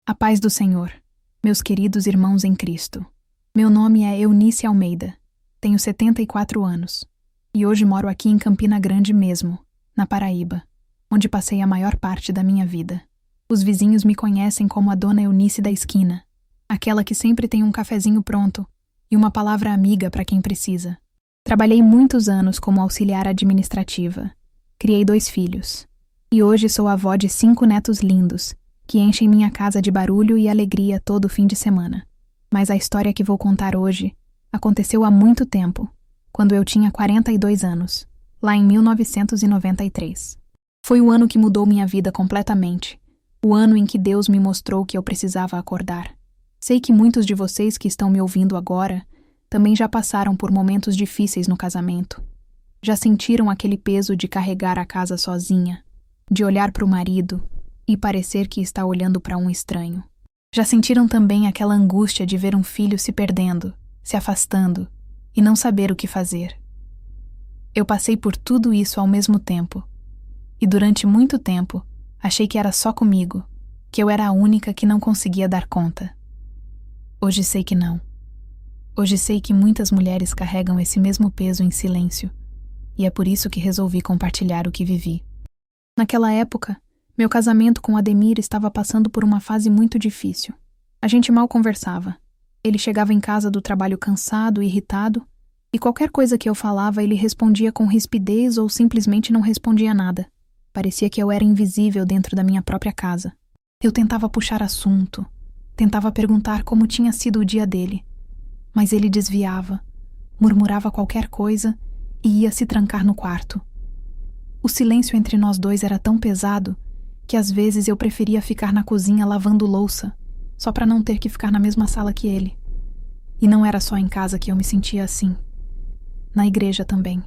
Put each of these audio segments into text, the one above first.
A paz do Senhor, meus queridos irmãos em Cristo. Meu nome é Eunice Almeida, tenho 74 anos e hoje moro aqui em Campina Grande mesmo, na Paraíba, onde passei a maior parte da minha vida. Os vizinhos me conhecem como a Dona Eunice da esquina, aquela que sempre tem um cafezinho pronto e uma palavra amiga para quem precisa. Trabalhei muitos anos como auxiliar administrativa, criei 2 filhos e hoje sou avó de 5 netos lindos, que enchem minha casa de barulho e alegria todo fim de semana. Mas a história que vou contar hoje aconteceu há muito tempo, quando eu tinha 42 anos, lá em 1993. Foi o ano que mudou minha vida completamente, o ano em que Deus me mostrou que eu precisava acordar. Sei que muitos de vocês que estão me ouvindo agora também já passaram por momentos difíceis no casamento. Já sentiram aquele peso de carregar a casa sozinha, de olhar para o marido e parecer que está olhando para um estranho. Já sentiram também aquela angústia de ver um filho se perdendo, se afastando e não saber o que fazer. Eu passei por tudo isso ao mesmo tempo. E durante muito tempo, achei que era só comigo, que eu era a única que não conseguia dar conta. Hoje sei que não. Hoje sei que muitas mulheres carregam esse mesmo peso em silêncio, e é por isso que resolvi compartilhar o que vivi. Naquela época, meu casamento com Ademir estava passando por uma fase muito difícil. A gente mal conversava. Ele chegava em casa do trabalho cansado e irritado, e qualquer coisa que eu falava ele respondia com rispidez ou simplesmente não respondia nada. Parecia que eu era invisível dentro da minha própria casa. Eu tentava puxar assunto, tentava perguntar como tinha sido o dia dele, mas ele desviava, murmurava qualquer coisa e ia se trancar no quarto. O silêncio entre nós dois era tão pesado que às vezes eu preferia ficar na cozinha lavando louça, só para não ter que ficar na mesma sala que ele. E não era só em casa que eu me sentia assim. Na igreja também.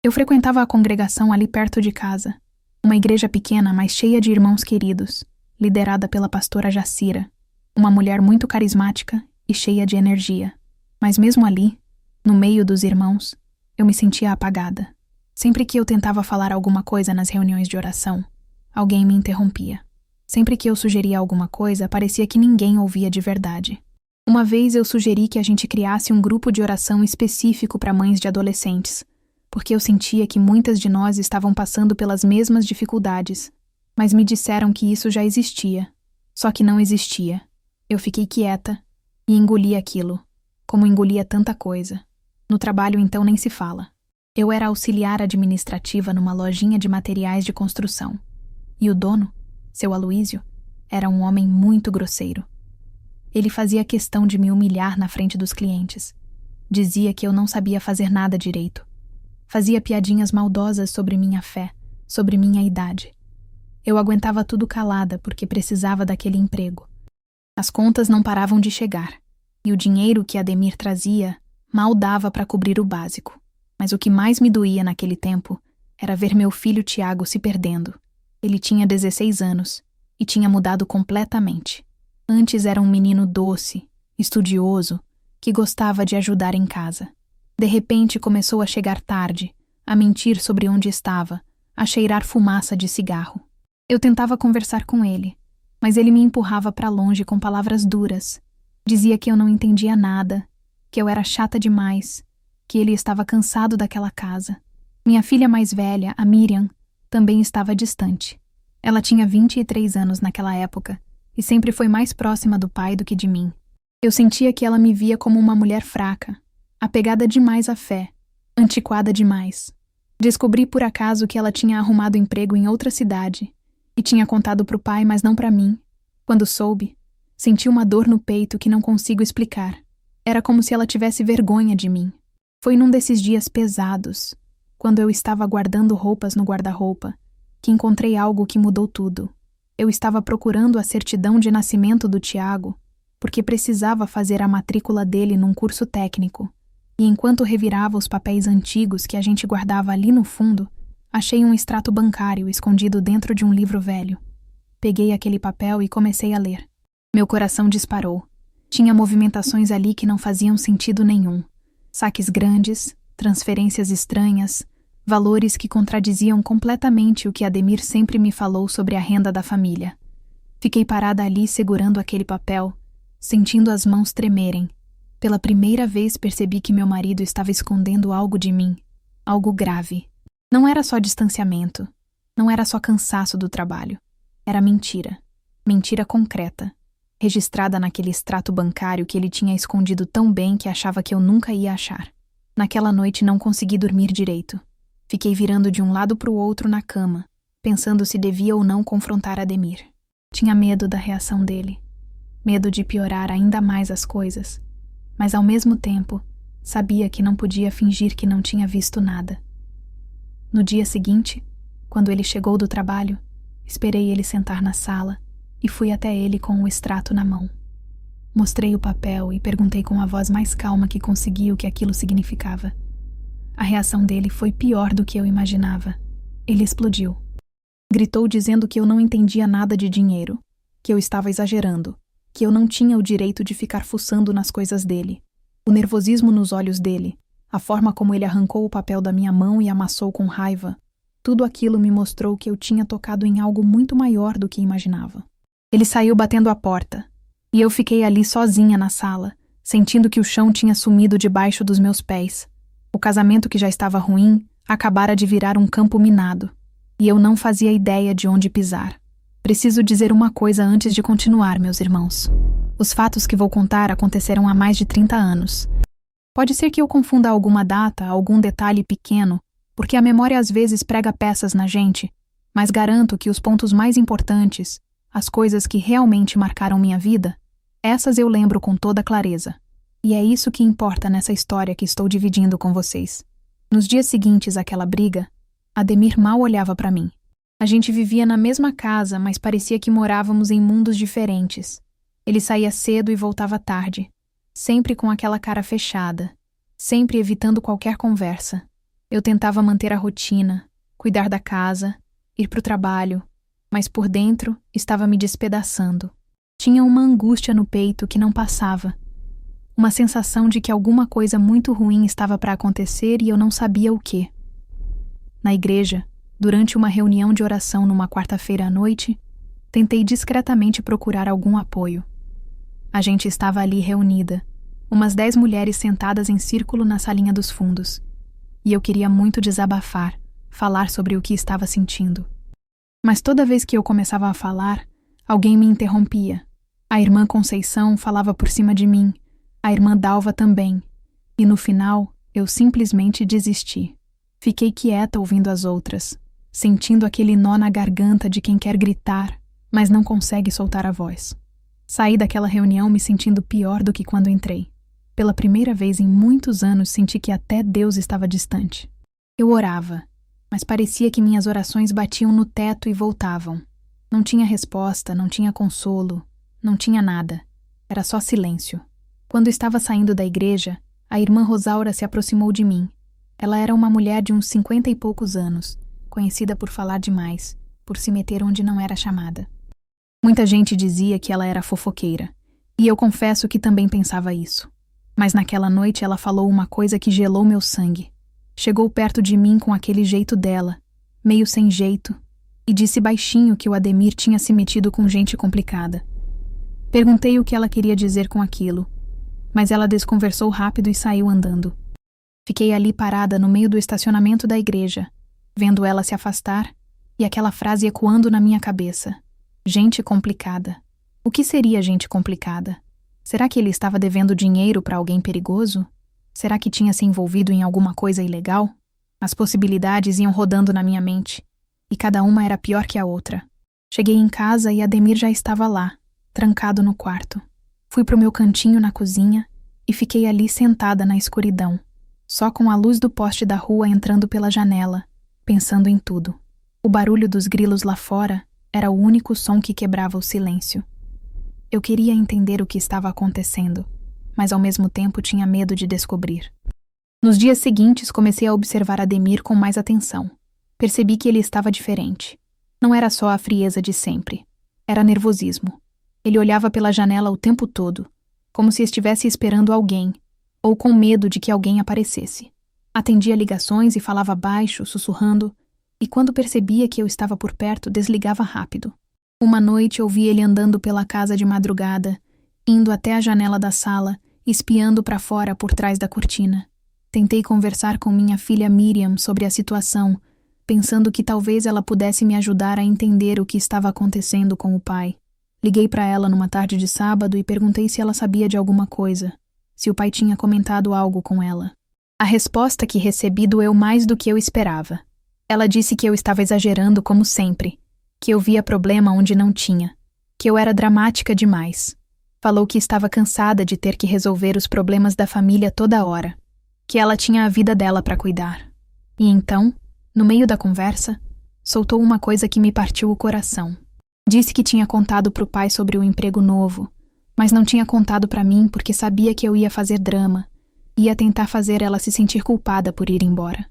Eu frequentava a congregação ali perto de casa, uma igreja pequena, mas cheia de irmãos queridos, liderada pela pastora Jacira, uma mulher muito carismática e cheia de energia. Mas mesmo ali, no meio dos irmãos, eu me sentia apagada. Sempre que eu tentava falar alguma coisa nas reuniões de oração, alguém me interrompia. Sempre que eu sugeria alguma coisa, parecia que ninguém ouvia de verdade. Uma vez eu sugeri que a gente criasse um grupo de oração específico para mães de adolescentes, porque eu sentia que muitas de nós estavam passando pelas mesmas dificuldades, mas me disseram que isso já existia. Só que não existia. Eu fiquei quieta e engoli aquilo, como engolia tanta coisa. No trabalho, então, nem se fala. Eu era auxiliar administrativa numa lojinha de materiais de construção. E o dono, seu Aloísio, era um homem muito grosseiro. Ele fazia questão de me humilhar na frente dos clientes. Dizia que eu não sabia fazer nada direito. Fazia piadinhas maldosas sobre minha fé, sobre minha idade. Eu aguentava tudo calada porque precisava daquele emprego. As contas não paravam de chegar, e o dinheiro que Ademir trazia mal dava para cobrir o básico. Mas o que mais me doía naquele tempo era ver meu filho Tiago se perdendo. Ele tinha 16 anos e tinha mudado completamente. Antes era um menino doce, estudioso, que gostava de ajudar em casa. De repente começou a chegar tarde, a mentir sobre onde estava, a cheirar fumaça de cigarro. Eu tentava conversar com ele, mas ele me empurrava para longe com palavras duras. Dizia que eu não entendia nada, que eu era chata demais, que ele estava cansado daquela casa. Minha filha mais velha, a Miriam, também estava distante. Ela tinha 23 anos naquela época e sempre foi mais próxima do pai do que de mim. Eu sentia que ela me via como uma mulher fraca, apegada demais à fé, antiquada demais. Descobri por acaso que ela tinha arrumado emprego em outra cidade e tinha contado pro pai, mas não para mim. Quando soube, senti uma dor no peito que não consigo explicar. Era como se ela tivesse vergonha de mim. Foi num desses dias pesados, quando eu estava guardando roupas no guarda-roupa, que encontrei algo que mudou tudo. Eu estava procurando a certidão de nascimento do Tiago, porque precisava fazer a matrícula dele num curso técnico, e enquanto revirava os papéis antigos que a gente guardava ali no fundo, achei um extrato bancário escondido dentro de um livro velho. Peguei aquele papel e comecei a ler. Meu coração disparou. Tinha movimentações ali que não faziam sentido nenhum. Saques grandes, transferências estranhas, valores que contradiziam completamente o que Ademir sempre me falou sobre a renda da família. Fiquei parada ali segurando aquele papel, sentindo as mãos tremerem. Pela primeira vez percebi que meu marido estava escondendo algo de mim, algo grave. Não era só distanciamento, não era só cansaço do trabalho. Era mentira. Mentira concreta, registrada naquele extrato bancário que ele tinha escondido tão bem que achava que eu nunca ia achar. Naquela noite não consegui dormir direito. Fiquei virando de um lado para o outro na cama, pensando se devia ou não confrontar Ademir. Tinha medo da reação dele, medo de piorar ainda mais as coisas, mas ao mesmo tempo sabia que não podia fingir que não tinha visto nada. No dia seguinte, quando ele chegou do trabalho, esperei ele sentar na sala e fui até ele com o extrato na mão. Mostrei o papel e perguntei com a voz mais calma que consegui o que aquilo significava. A reação dele foi pior do que eu imaginava. Ele explodiu. Gritou dizendo que eu não entendia nada de dinheiro, que eu estava exagerando, que eu não tinha o direito de ficar fuçando nas coisas dele. O nervosismo nos olhos dele, a forma como ele arrancou o papel da minha mão e amassou com raiva, tudo aquilo me mostrou que eu tinha tocado em algo muito maior do que imaginava. Ele saiu batendo a porta, e eu fiquei ali sozinha na sala, sentindo que o chão tinha sumido debaixo dos meus pés. O casamento que já estava ruim acabara de virar um campo minado, e eu não fazia ideia de onde pisar. Preciso dizer uma coisa antes de continuar, meus irmãos. Os fatos que vou contar aconteceram há mais de 30 anos. Pode ser que eu confunda alguma data, algum detalhe pequeno, porque a memória às vezes prega peças na gente, mas garanto que os pontos mais importantes, as coisas que realmente marcaram minha vida, essas eu lembro com toda clareza. E é isso que importa nessa história que estou dividindo com vocês. Nos dias seguintes àquela briga, Ademir mal olhava para mim. A gente vivia na mesma casa, mas parecia que morávamos em mundos diferentes. Ele saía cedo e voltava tarde, sempre com aquela cara fechada, sempre evitando qualquer conversa. Eu tentava manter a rotina, cuidar da casa, ir para o trabalho, mas por dentro estava me despedaçando. Tinha uma angústia no peito que não passava. Uma sensação de que alguma coisa muito ruim estava para acontecer e eu não sabia o quê. Na igreja, durante uma reunião de oração numa quarta-feira à noite, tentei discretamente procurar algum apoio. A gente estava ali reunida, umas 10 mulheres sentadas em círculo na salinha dos fundos, e eu queria muito desabafar, falar sobre o que estava sentindo. Mas toda vez que eu começava a falar, alguém me interrompia. A irmã Conceição falava por cima de mim, a irmã Dalva também, e no final eu simplesmente desisti. Fiquei quieta ouvindo as outras, sentindo aquele nó na garganta de quem quer gritar, mas não consegue soltar a voz. Saí daquela reunião me sentindo pior do que quando entrei. Pela primeira vez em muitos anos senti que até Deus estava distante. Eu orava, mas parecia que minhas orações batiam no teto e voltavam. Não tinha resposta, não tinha consolo, não tinha nada. Era só silêncio. Quando estava saindo da igreja, a irmã Rosaura se aproximou de mim. Ela era uma mulher de uns 50 e poucos anos, conhecida por falar demais, por se meter onde não era chamada. Muita gente dizia que ela era fofoqueira, e eu confesso que também pensava isso. Mas naquela noite ela falou uma coisa que gelou meu sangue. Chegou perto de mim com aquele jeito dela, meio sem jeito, e disse baixinho que o Ademir tinha se metido com gente complicada. Perguntei o que ela queria dizer com aquilo, mas ela desconversou rápido e saiu andando. Fiquei ali parada no meio do estacionamento da igreja, vendo ela se afastar e aquela frase ecoando na minha cabeça. Gente complicada. O que seria gente complicada? Será que ele estava devendo dinheiro para alguém perigoso? Será que tinha se envolvido em alguma coisa ilegal? As possibilidades iam rodando na minha mente, e cada uma era pior que a outra. Cheguei em casa e Ademir já estava lá, trancado no quarto. Fui pro meu cantinho na cozinha e fiquei ali sentada na escuridão, só com a luz do poste da rua entrando pela janela, pensando em tudo. O barulho dos grilos lá fora era o único som que quebrava o silêncio. Eu queria entender o que estava acontecendo, mas ao mesmo tempo tinha medo de descobrir. Nos dias seguintes comecei a observar Ademir com mais atenção. Percebi que ele estava diferente. Não era só a frieza de sempre. Era nervosismo. Ele olhava pela janela o tempo todo, como se estivesse esperando alguém, ou com medo de que alguém aparecesse. Atendia ligações e falava baixo, sussurrando, e quando percebia que eu estava por perto, desligava rápido. Uma noite ouvi ele andando pela casa de madrugada, indo até a janela da sala, espiando para fora por trás da cortina. Tentei conversar com minha filha Miriam sobre a situação, pensando que talvez ela pudesse me ajudar a entender o que estava acontecendo com o pai. Liguei para ela numa tarde de sábado e perguntei se ela sabia de alguma coisa, se o pai tinha comentado algo com ela. A resposta que recebi doeu mais do que eu esperava. Ela disse que eu estava exagerando como sempre, que eu via problema onde não tinha, que eu era dramática demais. Falou que estava cansada de ter que resolver os problemas da família toda hora, que ela tinha a vida dela para cuidar. E então, no meio da conversa, soltou uma coisa que me partiu o coração. Disse que tinha contado pro pai sobre o emprego novo, mas não tinha contado para mim porque sabia que eu ia fazer drama, ia tentar fazer ela se sentir culpada por ir embora.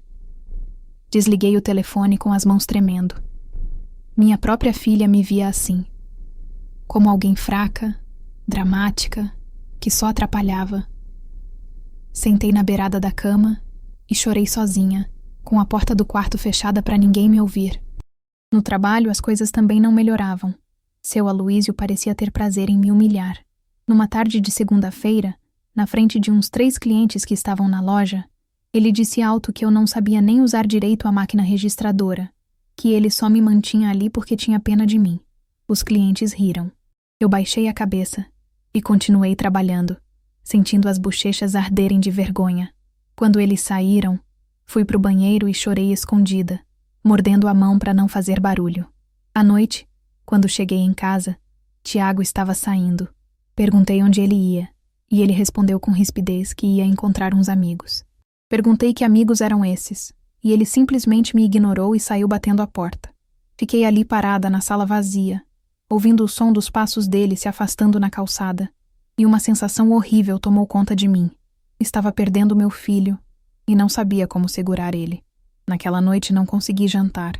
Desliguei o telefone com as mãos tremendo. Minha própria filha me via assim, como alguém fraca, dramática, que só atrapalhava. Sentei na beirada da cama e chorei sozinha, com a porta do quarto fechada para ninguém me ouvir. No trabalho, as coisas também não melhoravam. Seu Aloísio parecia ter prazer em me humilhar. Numa tarde de segunda-feira, na frente de uns 3 clientes que estavam na loja, ele disse alto que eu não sabia nem usar direito a máquina registradora, que ele só me mantinha ali porque tinha pena de mim. Os clientes riram. Eu baixei a cabeça e continuei trabalhando, sentindo as bochechas arderem de vergonha. Quando eles saíram, fui pro banheiro e chorei escondida, mordendo a mão para não fazer barulho. À noite, quando cheguei em casa, Tiago estava saindo. Perguntei onde ele ia, e ele respondeu com rispidez que ia encontrar uns amigos. Perguntei que amigos eram esses, e ele simplesmente me ignorou e saiu batendo a porta. Fiquei ali parada na sala vazia, ouvindo o som dos passos dele se afastando na calçada, e uma sensação horrível tomou conta de mim. Estava perdendo meu filho, e não sabia como segurar ele. Naquela noite não consegui jantar.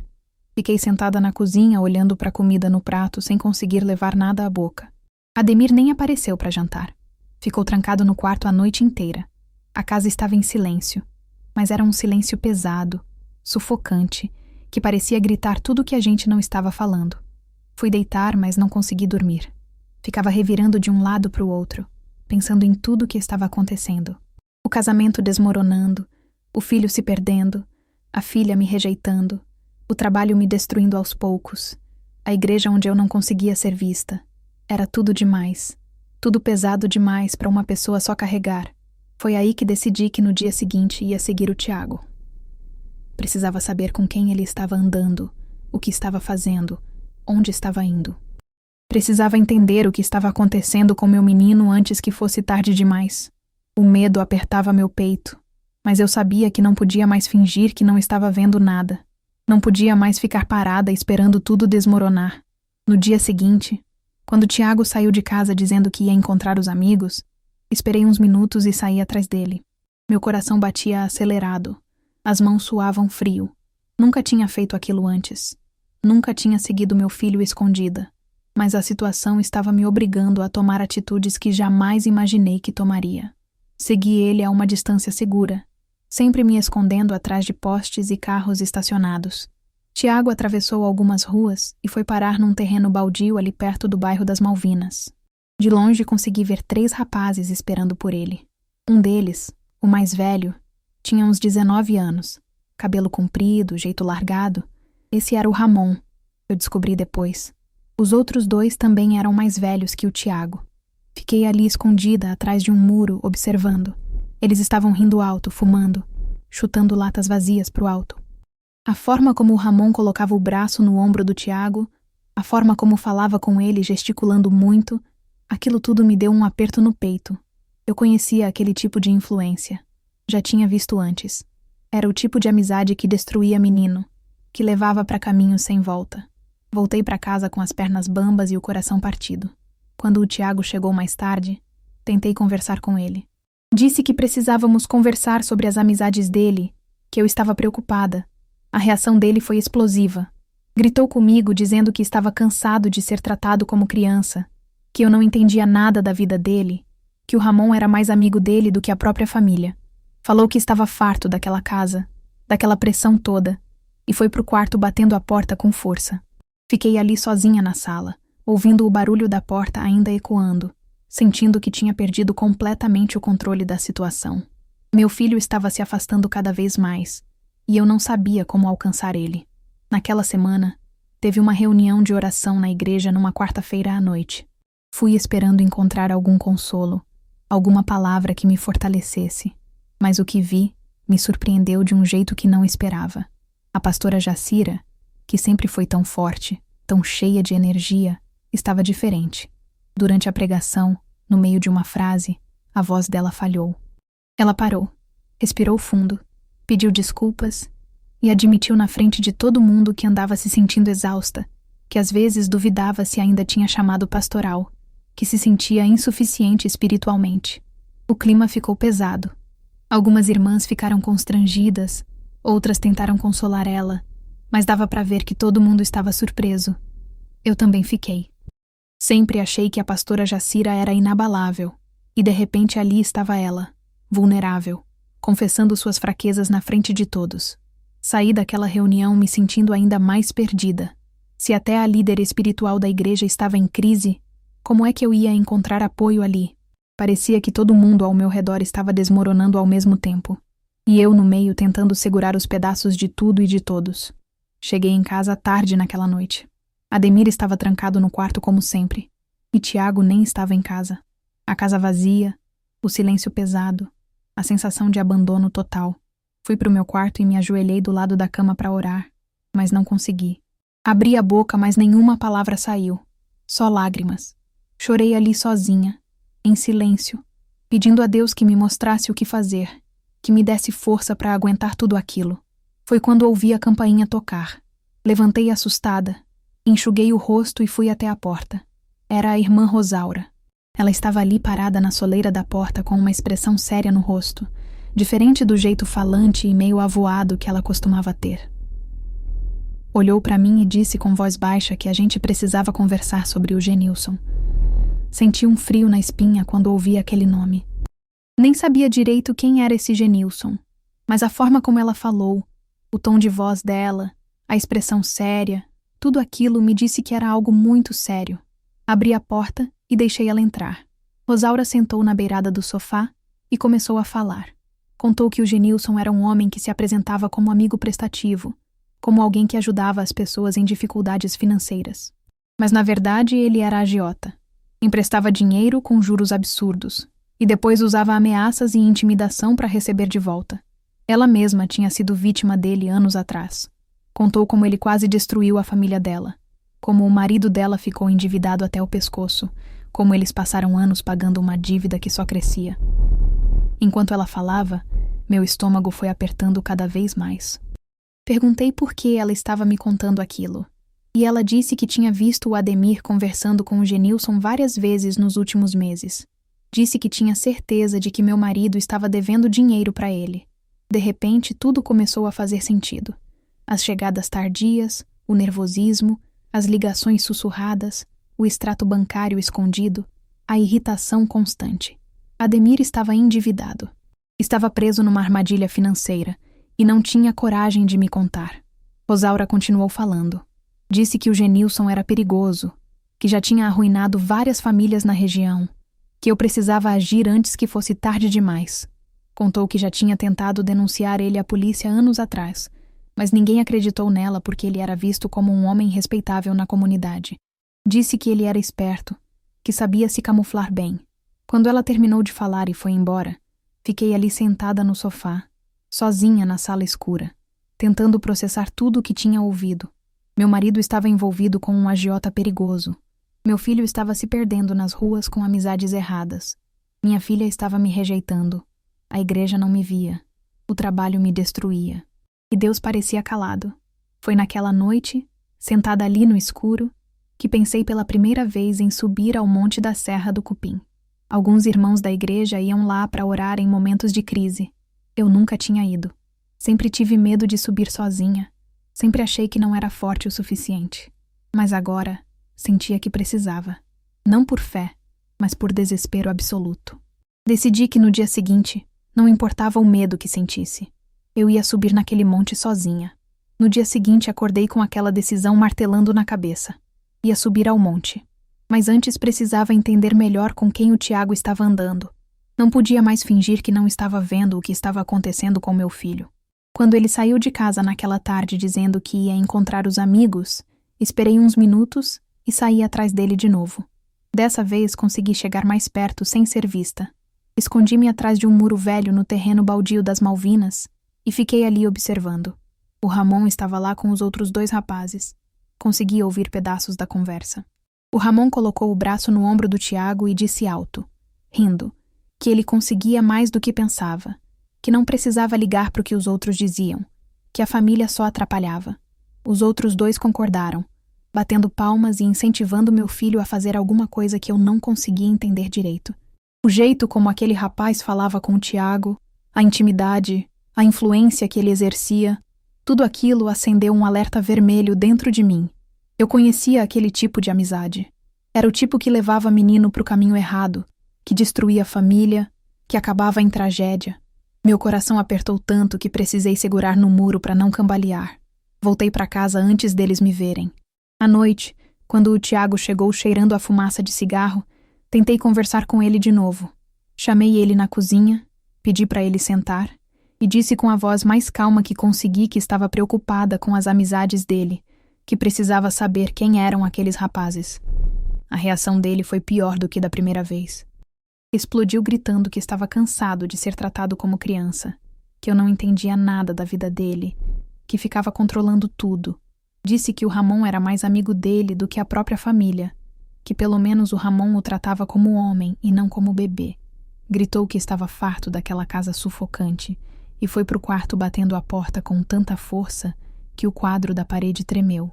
Fiquei sentada na cozinha olhando para a comida no prato sem conseguir levar nada à boca. Ademir nem apareceu para jantar. Ficou trancado no quarto a noite inteira. A casa estava em silêncio, mas era um silêncio pesado, sufocante, que parecia gritar tudo o que a gente não estava falando. Fui deitar, mas não consegui dormir. Ficava revirando de um lado para o outro, pensando em tudo o que estava acontecendo. O casamento desmoronando, o filho se perdendo, a filha me rejeitando, o trabalho me destruindo aos poucos, a igreja onde eu não conseguia ser vista. Era tudo demais, tudo pesado demais para uma pessoa só carregar. Foi aí que decidi que no dia seguinte ia seguir o Tiago. Precisava saber com quem ele estava andando, o que estava fazendo, onde estava indo. Precisava entender o que estava acontecendo com meu menino antes que fosse tarde demais. O medo apertava meu peito, mas eu sabia que não podia mais fingir que não estava vendo nada. Não podia mais ficar parada esperando tudo desmoronar. No dia seguinte, quando Tiago saiu de casa dizendo que ia encontrar os amigos, esperei uns minutos e saí atrás dele. Meu coração batia acelerado. As mãos suavam frio. Nunca tinha feito aquilo antes. Nunca tinha seguido meu filho escondida. Mas a situação estava me obrigando a tomar atitudes que jamais imaginei que tomaria. Segui ele a uma distância segura, sempre me escondendo atrás de postes e carros estacionados. Tiago atravessou algumas ruas e foi parar num terreno baldio ali perto do bairro das Malvinas. De longe consegui ver 3 rapazes esperando por ele. Um deles, o mais velho, tinha uns 19 anos, cabelo comprido, jeito largado. Esse era o Ramon, eu descobri depois. Os outros 2 também eram mais velhos que o Tiago. Fiquei ali escondida atrás de um muro, observando. Eles estavam rindo alto, fumando, chutando latas vazias pro alto. A forma como o Ramon colocava o braço no ombro do Tiago, a forma como falava com ele gesticulando muito, aquilo tudo me deu um aperto no peito. Eu conhecia aquele tipo de influência. Já tinha visto antes. Era o tipo de amizade que destruía menino, que levava para caminhos sem volta. Voltei para casa com as pernas bambas e o coração partido. Quando o Tiago chegou mais tarde, tentei conversar com ele. Disse que precisávamos conversar sobre as amizades dele, que eu estava preocupada. A reação dele foi explosiva. Gritou comigo dizendo que estava cansado de ser tratado como criança, que eu não entendia nada da vida dele, que o Ramon era mais amigo dele do que a própria família. Falou que estava farto daquela casa, daquela pressão toda, e foi pro quarto batendo a porta com força. Fiquei ali sozinha na sala, ouvindo o barulho da porta ainda ecoando, sentindo que tinha perdido completamente o controle da situação. Meu filho estava se afastando cada vez mais, e eu não sabia como alcançar ele. Naquela semana, teve uma reunião de oração na igreja numa quarta-feira à noite. Fui esperando encontrar algum consolo, alguma palavra que me fortalecesse, mas o que vi me surpreendeu de um jeito que não esperava. A pastora Jacira, que sempre foi tão forte, tão cheia de energia, estava diferente. Durante a pregação, no meio de uma frase, a voz dela falhou. Ela parou, respirou fundo, pediu desculpas e admitiu na frente de todo mundo que andava se sentindo exausta, que às vezes duvidava se ainda tinha chamado pastoral, que se sentia insuficiente espiritualmente. O clima ficou pesado. Algumas irmãs ficaram constrangidas, outras tentaram consolar ela, mas dava para ver que todo mundo estava surpreso. Eu também fiquei. Sempre achei que a pastora Jacira era inabalável, e de repente ali estava ela, vulnerável, confessando suas fraquezas na frente de todos. Saí daquela reunião me sentindo ainda mais perdida. Se até a líder espiritual da igreja estava em crise, como é que eu ia encontrar apoio ali? Parecia que todo mundo ao meu redor estava desmoronando ao mesmo tempo, e eu no meio tentando segurar os pedaços de tudo e de todos. Cheguei em casa tarde naquela noite. Ademir estava trancado no quarto como sempre, e Tiago nem estava em casa. A casa vazia, o silêncio pesado, a sensação de abandono total. Fui para o meu quarto e me ajoelhei do lado da cama para orar, mas não consegui. Abri a boca, mas nenhuma palavra saiu, só lágrimas. Chorei ali sozinha, em silêncio, pedindo a Deus que me mostrasse o que fazer, que me desse força para aguentar tudo aquilo. Foi quando ouvi a campainha tocar. Levantei assustada, enxuguei o rosto e fui até a porta. Era a irmã Rosaura. Ela estava ali parada na soleira da porta com uma expressão séria no rosto, diferente do jeito falante e meio avoado que ela costumava ter. Olhou para mim e disse com voz baixa que a gente precisava conversar sobre o Genilson. Senti um frio na espinha quando ouvi aquele nome. Nem sabia direito quem era esse Genilson, mas a forma como ela falou, o tom de voz dela, a expressão séria, tudo aquilo me disse que era algo muito sério. Abri a porta e deixei ela entrar. Rosaura sentou na beirada do sofá e começou a falar. Contou que o Genilson era um homem que se apresentava como amigo prestativo, como alguém que ajudava as pessoas em dificuldades financeiras. Mas na verdade ele era agiota. Emprestava dinheiro com juros absurdos e depois usava ameaças e intimidação para receber de volta. Ela mesma tinha sido vítima dele anos atrás. Contou como ele quase destruiu a família dela, como o marido dela ficou endividado até o pescoço, como eles passaram anos pagando uma dívida que só crescia. Enquanto ela falava, meu estômago foi apertando cada vez mais. Perguntei por que ela estava me contando aquilo, e ela disse que tinha visto o Ademir conversando com o Genilson várias vezes nos últimos meses. Disse que tinha certeza de que meu marido estava devendo dinheiro para ele. De repente, tudo começou a fazer sentido. As chegadas tardias, o nervosismo, as ligações sussurradas, o extrato bancário escondido, a irritação constante. Ademir estava endividado. Estava preso numa armadilha financeira e não tinha coragem de me contar. Rosaura continuou falando. Disse que o Genilson era perigoso, que já tinha arruinado várias famílias na região, que eu precisava agir antes que fosse tarde demais. Contou que já tinha tentado denunciar ele à polícia anos atrás, mas ninguém acreditou nela porque ele era visto como um homem respeitável na comunidade. Disse que ele era esperto, que sabia se camuflar bem. Quando ela terminou de falar e foi embora, fiquei ali sentada no sofá, sozinha na sala escura, tentando processar tudo o que tinha ouvido. Meu marido estava envolvido com um agiota perigoso. Meu filho estava se perdendo nas ruas com amizades erradas. Minha filha estava me rejeitando. A igreja não me via. O trabalho me destruía. E Deus parecia calado. Foi naquela noite, sentada ali no escuro, que pensei pela primeira vez em subir ao Monte da Serra do Cupim. Alguns irmãos da igreja iam lá para orar em momentos de crise. Eu nunca tinha ido. Sempre tive medo de subir sozinha. Sempre achei que não era forte o suficiente. Mas agora, sentia que precisava. Não por fé, mas por desespero absoluto. Decidi que no dia seguinte, não importava o medo que sentisse. Eu ia subir naquele monte sozinha. No dia seguinte, acordei com aquela decisão martelando na cabeça. Ia subir ao monte. Mas antes precisava entender melhor com quem o Tiago estava andando. Não podia mais fingir que não estava vendo o que estava acontecendo com meu filho. Quando ele saiu de casa naquela tarde dizendo que ia encontrar os amigos, esperei uns minutos e saí atrás dele de novo. Dessa vez consegui chegar mais perto sem ser vista. Escondi-me atrás de um muro velho no terreno baldio das Malvinas e fiquei ali observando. O Ramon estava lá com os outros 2 rapazes. Consegui ouvir pedaços da conversa. O Ramon colocou o braço no ombro do Tiago e disse alto, rindo, que ele conseguia mais do que pensava, que não precisava ligar para o que os outros diziam, que a família só atrapalhava. Os outros 2 concordaram, batendo palmas e incentivando meu filho a fazer alguma coisa que eu não conseguia entender direito. O jeito como aquele rapaz falava com o Tiago, a intimidade, a influência que ele exercia, tudo aquilo acendeu um alerta vermelho dentro de mim. Eu conhecia aquele tipo de amizade. Era o tipo que levava menino para o caminho errado, que destruía a família, que acabava em tragédia. Meu coração apertou tanto que precisei segurar no muro para não cambalear. Voltei para casa antes deles me verem. À noite, quando o Tiago chegou cheirando a fumaça de cigarro, tentei conversar com ele de novo. Chamei ele na cozinha, pedi para ele sentar e disse com a voz mais calma que consegui que estava preocupada com as amizades dele, que precisava saber quem eram aqueles rapazes. A reação dele foi pior do que da primeira vez. Explodiu gritando que estava cansado de ser tratado como criança, que eu não entendia nada da vida dele, que ficava controlando tudo. Disse que o Ramon era mais amigo dele do que a própria família, que pelo menos o Ramon o tratava como homem e não como bebê. Gritou que estava farto daquela casa sufocante e foi para o quarto batendo a porta com tanta força que o quadro da parede tremeu.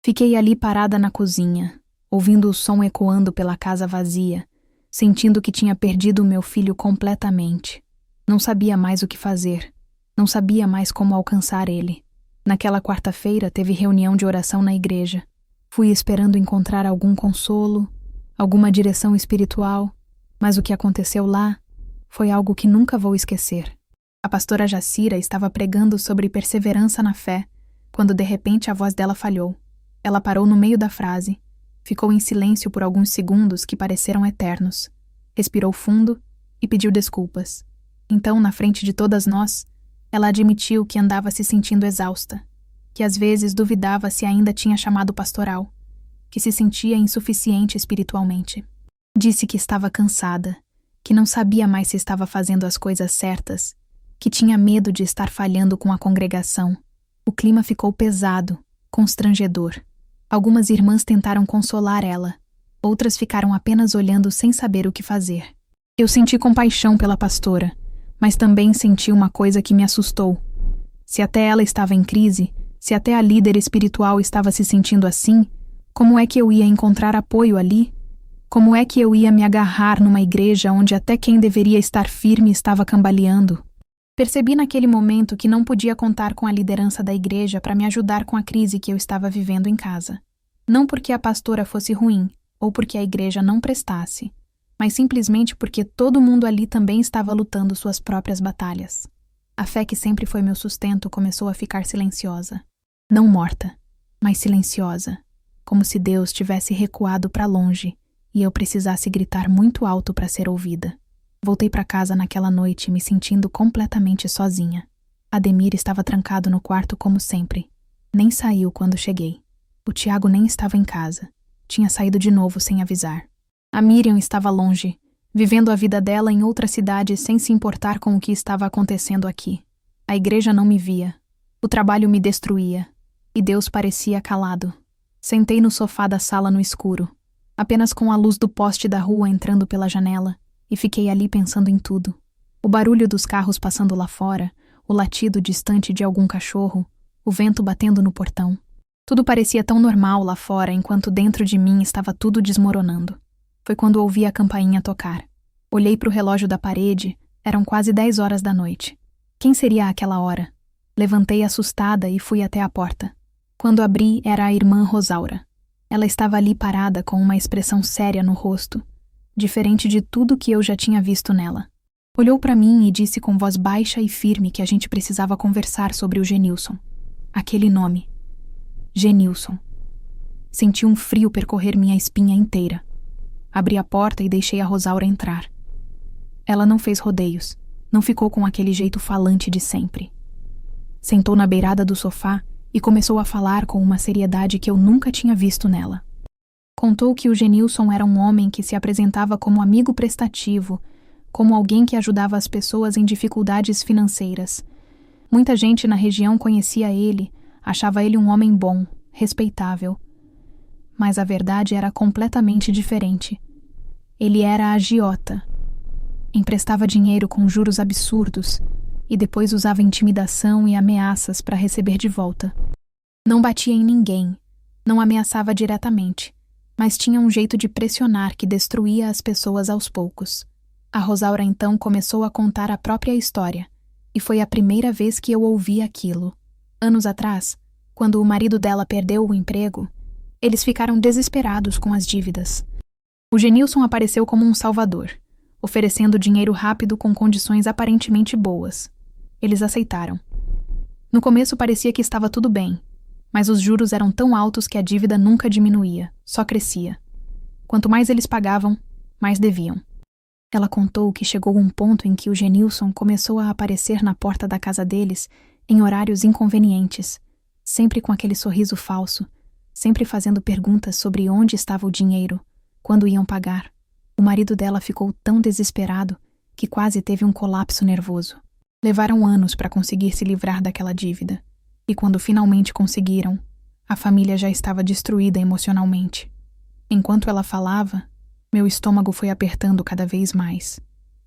Fiquei ali parada na cozinha, ouvindo o som ecoando pela casa vazia, sentindo que tinha perdido o meu filho completamente. Não sabia mais o que fazer, não sabia mais como alcançar ele. Naquela quarta-feira teve reunião de oração na igreja. Fui esperando encontrar algum consolo, alguma direção espiritual, mas o que aconteceu lá foi algo que nunca vou esquecer. A pastora Jacira estava pregando sobre perseverança na fé, quando de repente a voz dela falhou. Ela parou no meio da frase, ficou em silêncio por alguns segundos que pareceram eternos, respirou fundo e pediu desculpas. Então, na frente de todas nós, ela admitiu que andava se sentindo exausta, que às vezes duvidava se ainda tinha chamado pastoral, que se sentia insuficiente espiritualmente. Disse que estava cansada, que não sabia mais se estava fazendo as coisas certas, que tinha medo de estar falhando com a congregação. O clima ficou pesado, constrangedor. Algumas irmãs tentaram consolar ela, outras ficaram apenas olhando sem saber o que fazer. Eu senti compaixão pela pastora, mas também senti uma coisa que me assustou. Se até ela estava em crise, se até a líder espiritual estava se sentindo assim, como é que eu ia encontrar apoio ali? Como é que eu ia me agarrar numa igreja onde até quem deveria estar firme estava cambaleando? Percebi naquele momento que não podia contar com a liderança da igreja para me ajudar com a crise que eu estava vivendo em casa. Não porque a pastora fosse ruim, ou porque a igreja não prestasse, mas simplesmente porque todo mundo ali também estava lutando suas próprias batalhas. A fé que sempre foi meu sustento começou a ficar silenciosa. Não morta, mas silenciosa, como se Deus tivesse recuado para longe e eu precisasse gritar muito alto para ser ouvida. Voltei para casa naquela noite me sentindo completamente sozinha. Ademir estava trancado no quarto como sempre. Nem saiu quando cheguei. O Tiago nem estava em casa. Tinha saído de novo sem avisar. A Miriam estava longe, vivendo a vida dela em outra cidade sem se importar com o que estava acontecendo aqui. A igreja não me via. O trabalho me destruía. E Deus parecia calado. Sentei no sofá da sala no escuro, apenas com a luz do poste da rua entrando pela janela, e fiquei ali pensando em tudo. O barulho dos carros passando lá fora, o latido distante de algum cachorro, o vento batendo no portão. Tudo parecia tão normal lá fora, enquanto dentro de mim estava tudo desmoronando. Foi quando ouvi a campainha tocar. Olhei para o relógio da parede, eram quase 10 horas da noite. Quem seria àquela hora? Levantei assustada e fui até a porta. Quando abri, era a irmã Rosaura. Ela estava ali parada com uma expressão séria no rosto, diferente de tudo que eu já tinha visto nela. Olhou para mim e disse com voz baixa e firme que a gente precisava conversar sobre o Genilson. Aquele nome. Genilson. Senti um frio percorrer minha espinha inteira. Abri a porta e deixei a Rosaura entrar. Ela não fez rodeios, não ficou com aquele jeito falante de sempre. Sentou na beirada do sofá e começou a falar com uma seriedade que eu nunca tinha visto nela. Contou que o Genilson era um homem que se apresentava como amigo prestativo, como alguém que ajudava as pessoas em dificuldades financeiras. Muita gente na região conhecia ele, achava ele um homem bom, respeitável. Mas a verdade era completamente diferente. Ele era agiota. Emprestava dinheiro com juros absurdos e depois usava intimidação e ameaças para receber de volta. Não batia em ninguém, não ameaçava diretamente, mas tinha um jeito de pressionar que destruía as pessoas aos poucos. A Rosaura então começou a contar a própria história, e foi a primeira vez que eu ouvi aquilo. Anos atrás, quando o marido dela perdeu o emprego, eles ficaram desesperados com as dívidas. O Genilson apareceu como um salvador, oferecendo dinheiro rápido com condições aparentemente boas. Eles aceitaram. No começo parecia que estava tudo bem, mas os juros eram tão altos que a dívida nunca diminuía, só crescia. Quanto mais eles pagavam, mais deviam. Ela contou que chegou um ponto em que o Genilson começou a aparecer na porta da casa deles em horários inconvenientes, sempre com aquele sorriso falso, sempre fazendo perguntas sobre onde estava o dinheiro, quando iam pagar. O marido dela ficou tão desesperado que quase teve um colapso nervoso. Levaram anos para conseguir se livrar daquela dívida, e quando finalmente conseguiram, a família já estava destruída emocionalmente. Enquanto ela falava, meu estômago foi apertando cada vez mais.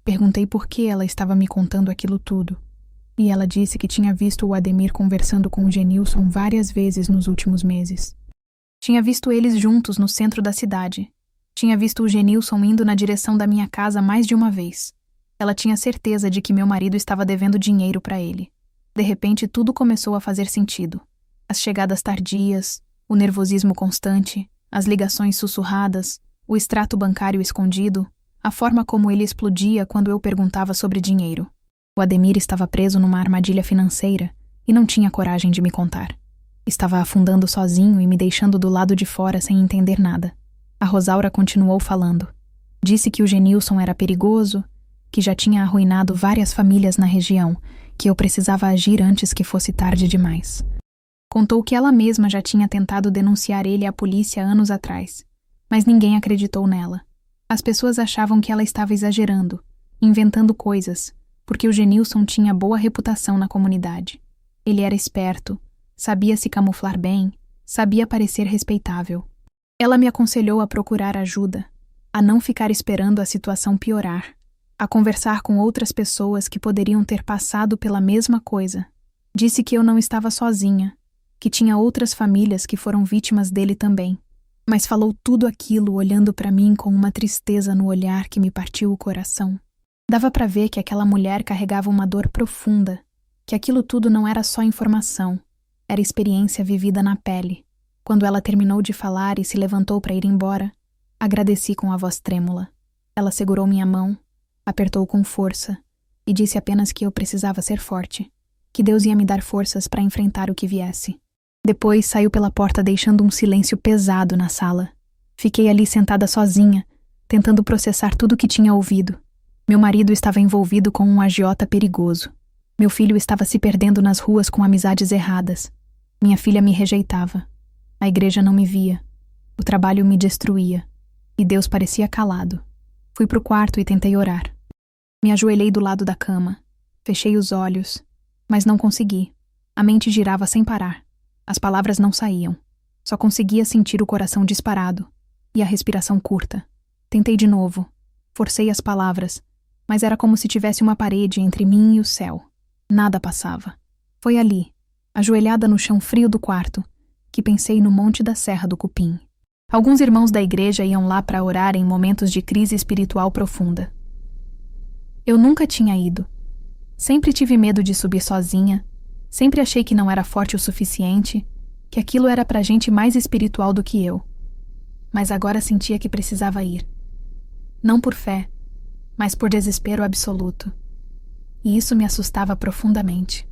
Perguntei por que ela estava me contando aquilo tudo, e ela disse que tinha visto o Ademir conversando com o Genilson várias vezes nos últimos meses. Tinha visto eles juntos no centro da cidade. Tinha visto o Genilson indo na direção da minha casa mais de uma vez. Ela tinha certeza de que meu marido estava devendo dinheiro para ele. De repente, tudo começou a fazer sentido. As chegadas tardias, o nervosismo constante, as ligações sussurradas, o extrato bancário escondido, a forma como ele explodia quando eu perguntava sobre dinheiro. O Ademir estava preso numa armadilha financeira e não tinha coragem de me contar. Estava afundando sozinho e me deixando do lado de fora sem entender nada. A Rosaura continuou falando. Disse que o Genilson era perigoso, que já tinha arruinado várias famílias na região, que eu precisava agir antes que fosse tarde demais. Contou que ela mesma já tinha tentado denunciar ele à polícia anos atrás, mas ninguém acreditou nela. As pessoas achavam que ela estava exagerando, inventando coisas, porque o Genilson tinha boa reputação na comunidade. Ele era esperto, sabia se camuflar bem, sabia parecer respeitável. Ela me aconselhou a procurar ajuda, a não ficar esperando a situação piorar, a conversar com outras pessoas que poderiam ter passado pela mesma coisa. Disse que eu não estava sozinha, que tinha outras famílias que foram vítimas dele também. Mas falou tudo aquilo olhando para mim com uma tristeza no olhar que me partiu o coração. Dava para ver que aquela mulher carregava uma dor profunda, que aquilo tudo não era só informação, era experiência vivida na pele. Quando ela terminou de falar e se levantou para ir embora, agradeci com a voz trêmula. Ela segurou minha mão, apertou com força e disse apenas que eu precisava ser forte, que Deus ia me dar forças para enfrentar o que viesse. Depois saiu pela porta deixando um silêncio pesado na sala. Fiquei ali sentada sozinha, tentando processar tudo o que tinha ouvido. Meu marido estava envolvido com um agiota perigoso. Meu filho estava se perdendo nas ruas com amizades erradas. Minha filha me rejeitava. A igreja não me via. O trabalho me destruía. E Deus parecia calado. Fui pro quarto e tentei orar. Me ajoelhei do lado da cama. Fechei os olhos, mas não consegui. A mente girava sem parar. As palavras não saíam. Só conseguia sentir o coração disparado e a respiração curta. Tentei de novo. Forcei as palavras, mas era como se tivesse uma parede entre mim e o céu. Nada passava. Foi ali, ajoelhada no chão frio do quarto, que pensei no Monte da Serra do Cupim. Alguns irmãos da igreja iam lá para orar em momentos de crise espiritual profunda. Eu nunca tinha ido. Sempre tive medo de subir sozinha. Sempre achei que não era forte o suficiente, que aquilo era pra gente mais espiritual do que eu. Mas agora sentia que precisava ir. Não por fé, mas por desespero absoluto. E isso me assustava profundamente.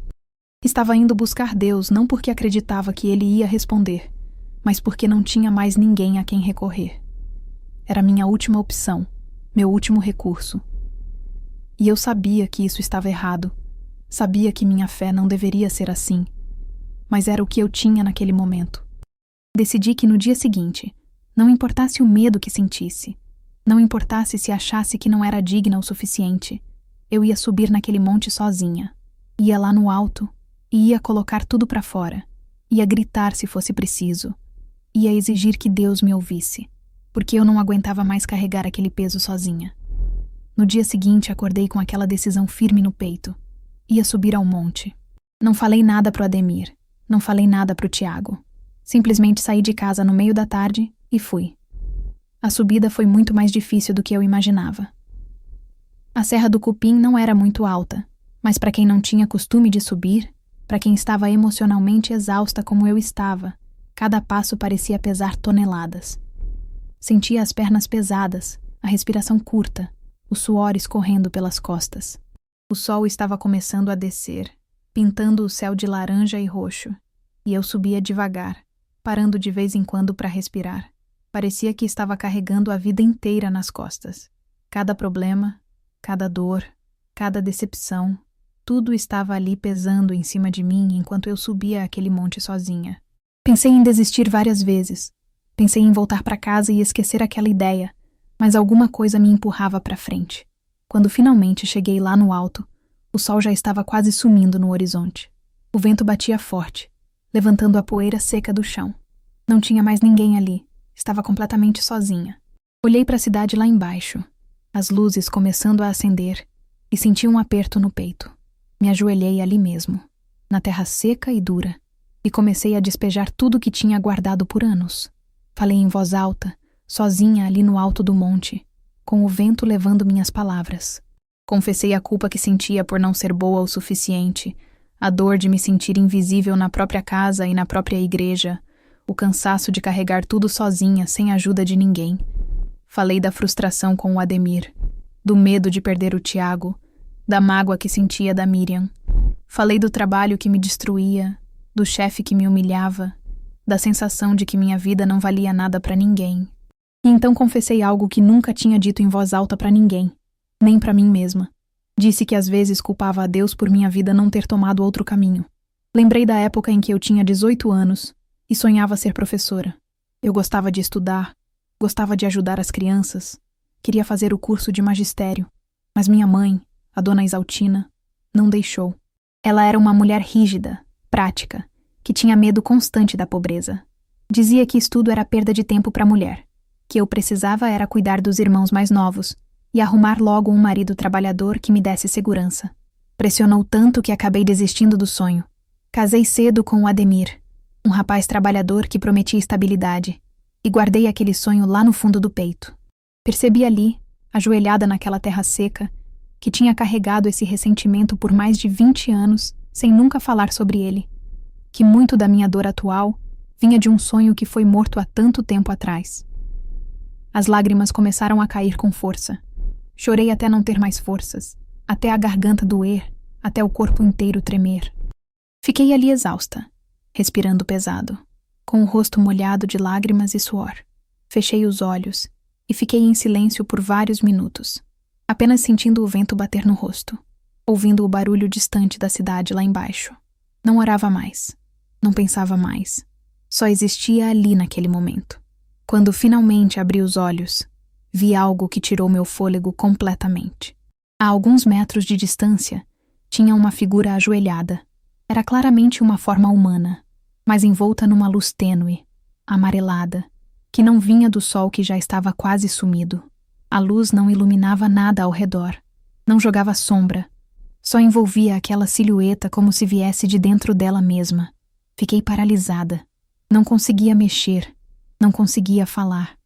Estava indo buscar Deus não porque acreditava que Ele ia responder, mas porque não tinha mais ninguém a quem recorrer. Era minha última opção, meu último recurso. E eu sabia que isso estava errado. Sabia que minha fé não deveria ser assim. Mas era o que eu tinha naquele momento. Decidi que no dia seguinte, não importasse o medo que sentisse, não importasse se achasse que não era digna o suficiente, eu ia subir naquele monte sozinha. Ia lá no alto e ia colocar tudo para fora. Ia gritar se fosse preciso. Ia exigir que Deus me ouvisse, porque eu não aguentava mais carregar aquele peso sozinha. No dia seguinte, acordei com aquela decisão firme no peito. Ia subir ao monte. Não falei nada pro Ademir, não falei nada pro Tiago. Simplesmente saí de casa no meio da tarde e fui. A subida foi muito mais difícil do que eu imaginava. A Serra do Cupim não era muito alta, mas para quem não tinha costume de subir, para quem estava emocionalmente exausta como eu estava, cada passo parecia pesar toneladas. Sentia as pernas pesadas, a respiração curta, o suor escorrendo pelas costas. O sol estava começando a descer, pintando o céu de laranja e roxo, e eu subia devagar, parando de vez em quando para respirar. Parecia que estava carregando a vida inteira nas costas. Cada problema, cada dor, cada decepção, tudo estava ali pesando em cima de mim enquanto eu subia aquele monte sozinha. Pensei em desistir várias vezes. Pensei em voltar para casa e esquecer aquela ideia, mas alguma coisa me empurrava para frente. Quando finalmente cheguei lá no alto, o sol já estava quase sumindo no horizonte. O vento batia forte, levantando a poeira seca do chão. Não tinha mais ninguém ali. Estava completamente sozinha. Olhei para a cidade lá embaixo, as luzes começando a acender, e senti um aperto no peito. Me ajoelhei ali mesmo, na terra seca e dura, e comecei a despejar tudo que tinha guardado por anos. Falei em voz alta, sozinha ali no alto do monte, com o vento levando minhas palavras. Confessei a culpa que sentia por não ser boa o suficiente, a dor de me sentir invisível na própria casa e na própria igreja, o cansaço de carregar tudo sozinha, sem ajuda de ninguém. Falei da frustração com o Ademir, do medo de perder o Tiago, da mágoa que sentia da Miriam. Falei do trabalho que me destruía, do chefe que me humilhava, da sensação de que minha vida não valia nada para ninguém. E então confessei algo que nunca tinha dito em voz alta para ninguém, nem para mim mesma. Disse que às vezes culpava a Deus por minha vida não ter tomado outro caminho. Lembrei da época em que eu tinha 18 anos e sonhava ser professora. Eu gostava de estudar, gostava de ajudar as crianças, queria fazer o curso de magistério, mas minha mãe, a dona Isaltina, não deixou. Ela era uma mulher rígida, prática, que tinha medo constante da pobreza. Dizia que estudo era perda de tempo para a mulher, que eu precisava era cuidar dos irmãos mais novos e arrumar logo um marido trabalhador que me desse segurança. Pressionou tanto que acabei desistindo do sonho. Casei cedo com o Ademir, um rapaz trabalhador que prometia estabilidade, e guardei aquele sonho lá no fundo do peito. Percebi ali, ajoelhada naquela terra seca, que tinha carregado esse ressentimento por mais de 20 anos, sem nunca falar sobre ele, que muito da minha dor atual vinha de um sonho que foi morto há tanto tempo atrás. As lágrimas começaram a cair com força. Chorei até não ter mais forças, até a garganta doer, até o corpo inteiro tremer. Fiquei ali exausta, respirando pesado, com o rosto molhado de lágrimas e suor. Fechei os olhos e fiquei em silêncio por vários minutos, apenas sentindo o vento bater no rosto, ouvindo o barulho distante da cidade lá embaixo. Não orava mais, não pensava mais, só existia ali naquele momento. Quando finalmente abri os olhos, vi algo que tirou meu fôlego completamente. A alguns metros de distância, tinha uma figura ajoelhada. Era claramente uma forma humana, mas envolta numa luz tênue, amarelada, que não vinha do sol que já estava quase sumido. A luz não iluminava nada ao redor, não jogava sombra, só envolvia aquela silhueta como se viesse de dentro dela mesma. Fiquei paralisada, não conseguia mexer, não conseguia falar.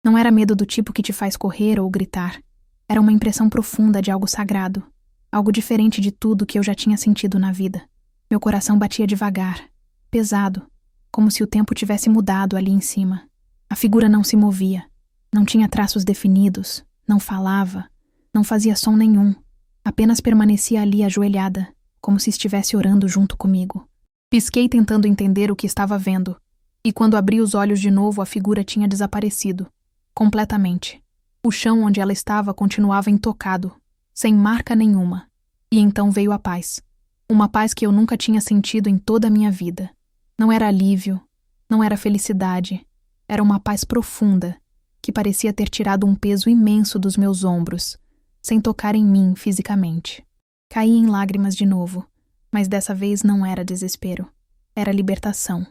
Não era medo do tipo que te faz correr ou gritar, era uma impressão profunda de algo sagrado, algo diferente de tudo que eu já tinha sentido na vida. Meu coração batia devagar, pesado, como se o tempo tivesse mudado ali em cima. A figura não se movia, não tinha traços definidos, não falava, não fazia som nenhum, apenas permanecia ali ajoelhada, como se estivesse orando junto comigo. Pisquei tentando entender o que estava vendo, E quando abri os olhos de novo, a figura tinha desaparecido. Completamente. O chão onde ela estava continuava intocado, sem marca nenhuma. E então veio a paz. Uma paz que eu nunca tinha sentido em toda a minha vida. Não era alívio, não era felicidade. Era uma paz profunda, que parecia ter tirado um peso imenso dos meus ombros, sem tocar em mim fisicamente. Caí em lágrimas de novo, mas dessa vez não era desespero. Era libertação.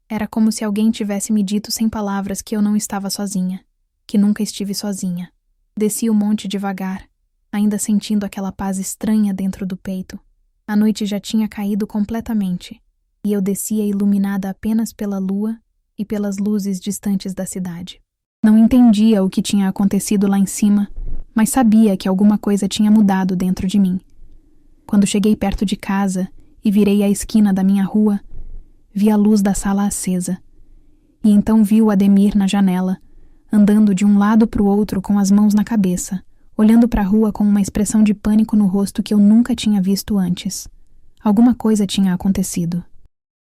Era como se alguém tivesse me dito sem palavras que eu não estava sozinha, que nunca estive sozinha. Desci o monte devagar, ainda sentindo aquela paz estranha dentro do peito. A noite já tinha caído completamente, e eu descia iluminada apenas pela lua e pelas luzes distantes da cidade. Não entendia o que tinha acontecido lá em cima, mas sabia que alguma coisa tinha mudado dentro de mim. Quando cheguei perto de casa e virei a esquina da minha rua, vi a luz da sala acesa. E então vi o Ademir na janela, andando de um lado para o outro com as mãos na cabeça, olhando para a rua com uma expressão de pânico no rosto que eu nunca tinha visto antes. Alguma coisa tinha acontecido.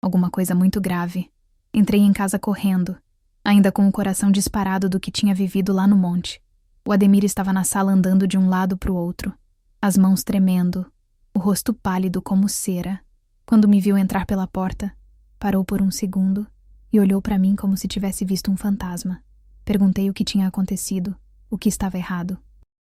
Alguma coisa muito grave. Entrei em casa correndo, ainda com o coração disparado do que tinha vivido lá no monte. O Ademir estava na sala andando de um lado para o outro, as mãos tremendo, o rosto pálido como cera. Quando me viu entrar pela porta, parou por um segundo e olhou para mim como se tivesse visto um fantasma. Perguntei o que tinha acontecido, o que estava errado.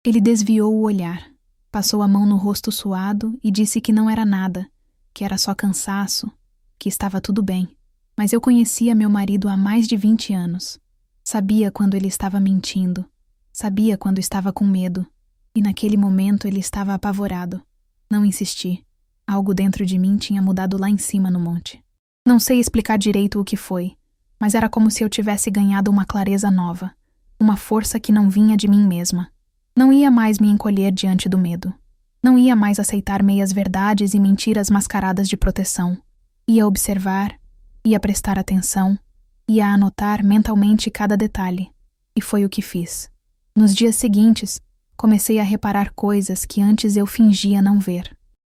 Ele desviou o olhar, passou a mão no rosto suado e disse que não era nada, que era só cansaço, que estava tudo bem. Mas eu conhecia meu marido há mais de 20 anos. Sabia quando ele estava mentindo. Sabia quando estava com medo. E naquele momento ele estava apavorado. Não insisti. Algo dentro de mim tinha mudado lá em cima no monte. Não sei explicar direito o que foi, mas era como se eu tivesse ganhado uma clareza nova. Uma força que não vinha de mim mesma. Não ia mais me encolher diante do medo. Não ia mais aceitar meias verdades e mentiras mascaradas de proteção. Ia observar, ia prestar atenção, ia anotar mentalmente cada detalhe. E foi o que fiz. Nos dias seguintes, comecei a reparar coisas que antes eu fingia não ver.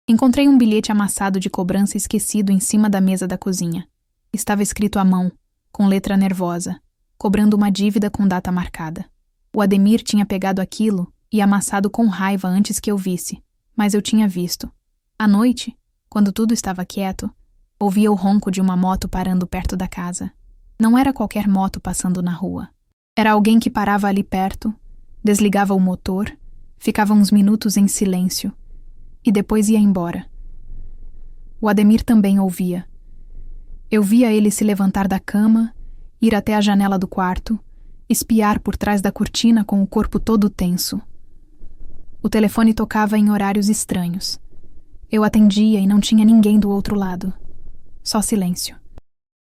Encontrei um bilhete amassado de cobrança esquecido em cima da mesa da cozinha. Estava escrito à mão, com letra nervosa, cobrando uma dívida com data marcada. O Ademir tinha pegado aquilo e amassado com raiva antes que eu visse, mas eu tinha visto. À noite, quando tudo estava quieto, ouvia o ronco de uma moto parando perto da casa. Não era qualquer moto passando na rua. Era alguém que parava ali perto, desligava o motor, ficava uns minutos em silêncio e depois ia embora. O Ademir também ouvia. Eu via ele se levantar da cama, ir até a janela do quarto, espiar por trás da cortina com o corpo todo tenso. O telefone tocava em horários estranhos. Eu atendia e não tinha ninguém do outro lado. Só silêncio.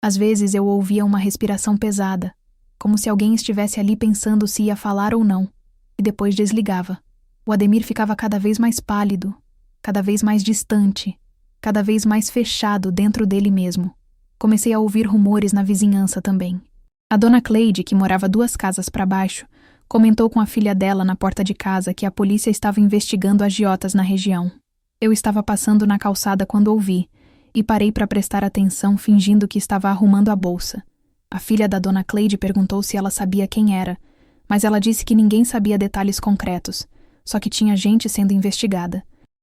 Às vezes eu ouvia uma respiração pesada, como se alguém estivesse ali pensando se ia falar ou não, e depois desligava. O Ademir ficava cada vez mais pálido, cada vez mais distante, cada vez mais fechado dentro dele mesmo. Comecei a ouvir rumores na vizinhança também. A dona Cleide, que morava 2 casas para baixo, comentou com a filha dela na porta de casa que a polícia estava investigando agiotas na região. Eu estava passando na calçada quando ouvi, e parei para prestar atenção fingindo que estava arrumando a bolsa. A filha da dona Cleide perguntou se ela sabia quem era, mas ela disse que ninguém sabia detalhes concretos, só que tinha gente sendo investigada.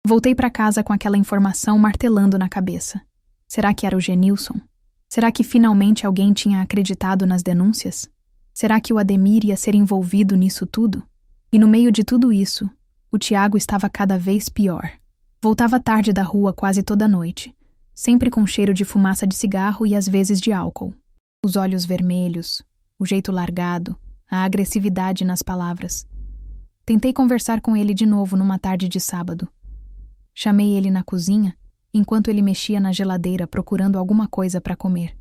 Voltei para casa com aquela informação martelando na cabeça. Será que era o Genilson? Será que finalmente alguém tinha acreditado nas denúncias? Será que o Ademir ia ser envolvido nisso tudo? E no meio de tudo isso, o Tiago estava cada vez pior. Voltava tarde da rua quase toda noite, sempre com cheiro de fumaça de cigarro e às vezes de álcool. Os olhos vermelhos, o jeito largado, a agressividade nas palavras. Tentei conversar com ele de novo numa tarde de sábado. Chamei ele na cozinha, enquanto ele mexia na geladeira procurando alguma coisa para comer.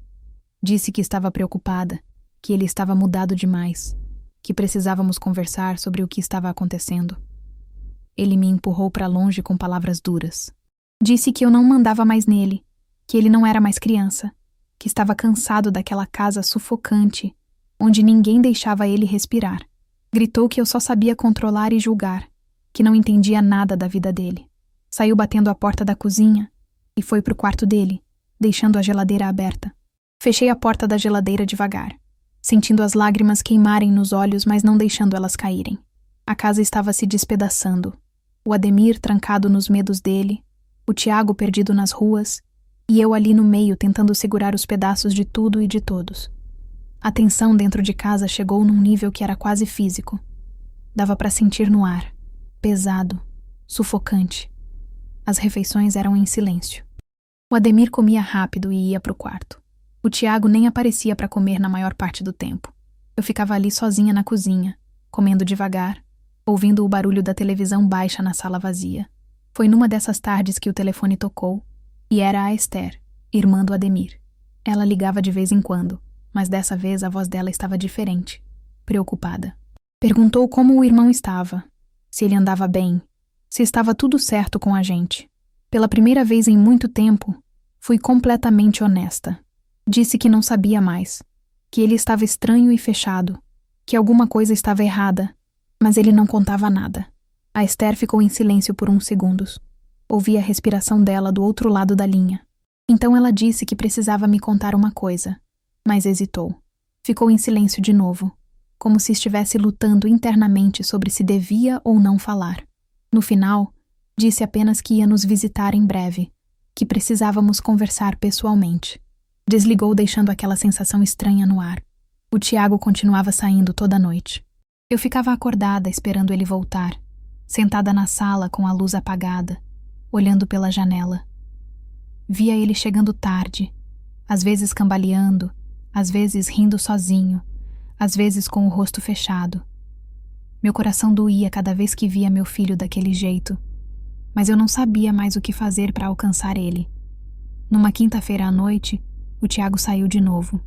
Disse que estava preocupada, que ele estava mudado demais, que precisávamos conversar sobre o que estava acontecendo. Ele me empurrou para longe com palavras duras. Disse que eu não mandava mais nele, que ele não era mais criança, que estava cansado daquela casa sufocante, onde ninguém deixava ele respirar. Gritou que eu só sabia controlar e julgar, que não entendia nada da vida dele. Saiu batendo a porta da cozinha e foi pro quarto dele, deixando a geladeira aberta. Fechei a porta da geladeira devagar, sentindo as lágrimas queimarem nos olhos, mas não deixando elas caírem. A casa estava se despedaçando. O Ademir trancado nos medos dele, o Tiago perdido nas ruas, e eu ali no meio tentando segurar os pedaços de tudo e de todos. A tensão dentro de casa chegou num nível que era quase físico. Dava para sentir no ar, pesado, sufocante. As refeições eram em silêncio. O Ademir comia rápido e ia para o quarto. O Tiago nem aparecia para comer na maior parte do tempo. Eu ficava ali sozinha na cozinha, comendo devagar, ouvindo o barulho da televisão baixa na sala vazia. Foi numa dessas tardes que o telefone tocou, e era a Esther, irmã do Ademir. Ela ligava de vez em quando, mas dessa vez a voz dela estava diferente, preocupada. Perguntou como o irmão estava, se ele andava bem, se estava tudo certo com a gente. Pela primeira vez em muito tempo, fui completamente honesta. Disse que não sabia mais, que ele estava estranho e fechado, que alguma coisa estava errada, mas ele não contava nada. A Esther ficou em silêncio por uns segundos. Ouvi a respiração dela do outro lado da linha. Então ela disse que precisava me contar uma coisa, mas hesitou. Ficou em silêncio de novo, como se estivesse lutando internamente sobre se devia ou não falar. No final, disse apenas que ia nos visitar em breve, que precisávamos conversar pessoalmente. Desligou, deixando aquela sensação estranha no ar. O Tiago continuava saindo toda noite. Eu ficava acordada esperando ele voltar, sentada na sala com a luz apagada, olhando pela janela. Via ele chegando tarde, às vezes cambaleando, às vezes rindo sozinho, às vezes com o rosto fechado. Meu coração doía cada vez que via meu filho daquele jeito, mas eu não sabia mais o que fazer para alcançar ele. Numa quinta-feira à noite, o Tiago saiu de novo.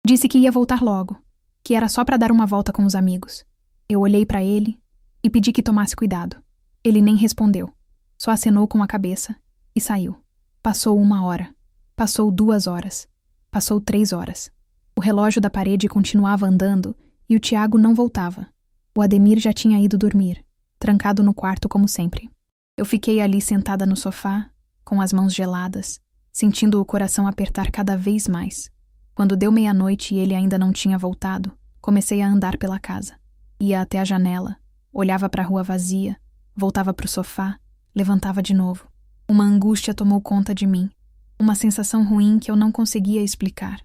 Disse que ia voltar logo, que era só para dar uma volta com os amigos. Eu olhei para ele e pedi que tomasse cuidado. Ele nem respondeu, só acenou com a cabeça e saiu. Passou 1 hora, passou 2 horas, passou 3 horas. O relógio da parede continuava andando e o Tiago não voltava. O Ademir já tinha ido dormir, trancado no quarto como sempre. Eu fiquei ali sentada no sofá, com as mãos geladas, sentindo o coração apertar cada vez mais. Quando deu meia-noite e ele ainda não tinha voltado, comecei a andar pela casa. Ia até a janela, olhava para a rua vazia, voltava para o sofá, levantava de novo. Uma angústia tomou conta de mim, uma sensação ruim que eu não conseguia explicar.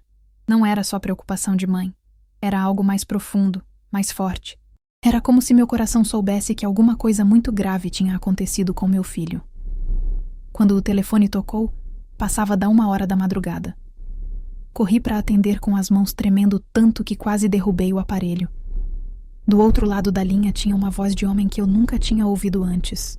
Não era só preocupação de mãe, era algo mais profundo, mais forte. Era como se meu coração soubesse que alguma coisa muito grave tinha acontecido com meu filho. Quando o telefone tocou, passava da 1 hora da madrugada. Corri para atender com as mãos tremendo tanto que quase derrubei o aparelho. Do outro lado da linha tinha uma voz de homem que eu nunca tinha ouvido antes.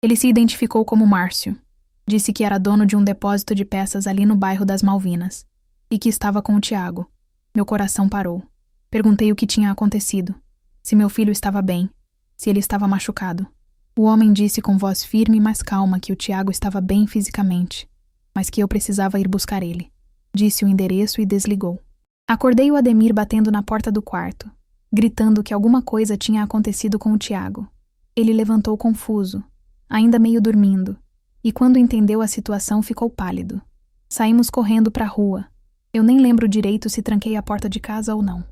Ele se identificou como Márcio. Disse que era dono de um depósito de peças ali no bairro das Malvinas e que estava com o Tiago. Meu coração parou. Perguntei o que tinha acontecido, se meu filho estava bem, se ele estava machucado. O homem disse com voz firme mas calma que o Tiago estava bem fisicamente, mas que eu precisava ir buscar ele. Disse o endereço e desligou. Acordei o Ademir batendo na porta do quarto, gritando que alguma coisa tinha acontecido com o Tiago. Ele levantou confuso, ainda meio dormindo, e quando entendeu a situação ficou pálido. Saímos correndo para a rua. Eu nem lembro direito se tranquei a porta de casa ou não.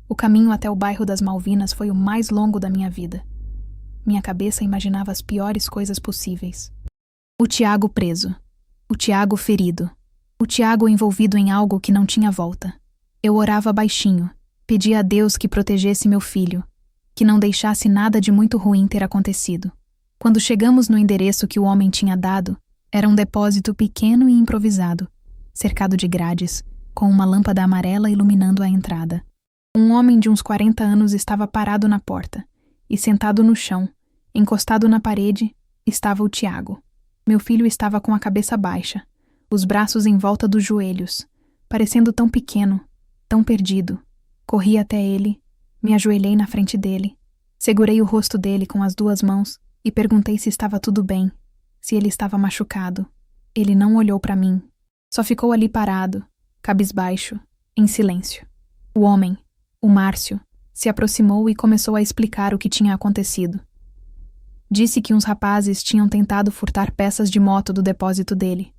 O caminho até o bairro das Malvinas foi o mais longo da minha vida. Minha cabeça imaginava as piores coisas possíveis. O Tiago preso. O Tiago ferido. O Tiago envolvido em algo que não tinha volta. Eu orava baixinho. Pedia a Deus que protegesse meu filho, que não deixasse nada de muito ruim ter acontecido. Quando chegamos no endereço que o homem tinha dado, era um depósito pequeno e improvisado, cercado de grades, com uma lâmpada amarela iluminando a entrada. Um homem de uns 40 anos estava parado na porta, e sentado no chão, encostado na parede, estava o Tiago. Meu filho estava com a cabeça baixa, os braços em volta dos joelhos, parecendo tão pequeno, tão perdido. Corri até ele, me ajoelhei na frente dele, segurei o rosto dele com as 2 mãos e perguntei se estava tudo bem, se ele estava machucado. Ele não olhou para mim, só ficou ali parado, cabisbaixo, em silêncio. O homem, o Márcio, se aproximou e começou a explicar o que tinha acontecido. Disse que uns rapazes tinham tentado furtar peças de moto do depósito dele,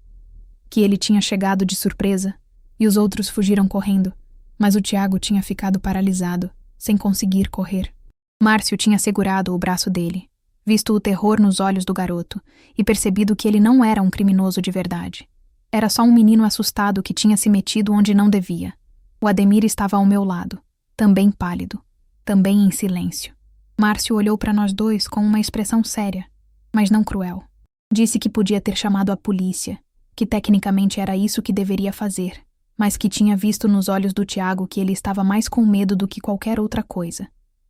que ele tinha chegado de surpresa e os outros fugiram correndo, mas o Tiago tinha ficado paralisado, sem conseguir correr. Márcio tinha segurado o braço dele, visto o terror nos olhos do garoto e percebido que ele não era um criminoso de verdade. Era só um menino assustado que tinha se metido onde não devia. O Ademir estava ao meu lado, também pálido, também em silêncio. Márcio olhou para nós dois com uma expressão séria, mas não cruel. Disse que podia ter chamado a polícia, que tecnicamente era isso que deveria fazer, mas que tinha visto nos olhos do Tiago que ele estava mais com medo do que qualquer outra coisa.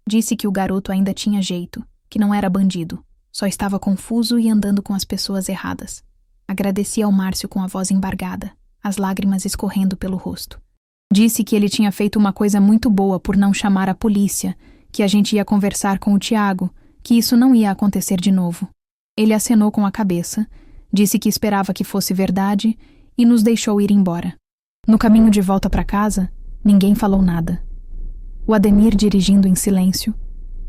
Disse que o garoto ainda tinha jeito, que não era bandido, só estava confuso e andando com as pessoas erradas. Agradeci ao Márcio com a voz embargada, as lágrimas escorrendo pelo rosto. Disse que ele tinha feito uma coisa muito boa por não chamar a polícia, que a gente ia conversar com o Tiago, que isso não ia acontecer de novo. Ele acenou com a cabeça, disse que esperava que fosse verdade e nos deixou ir embora. No caminho de volta para casa, ninguém falou nada. O Ademir dirigindo em silêncio,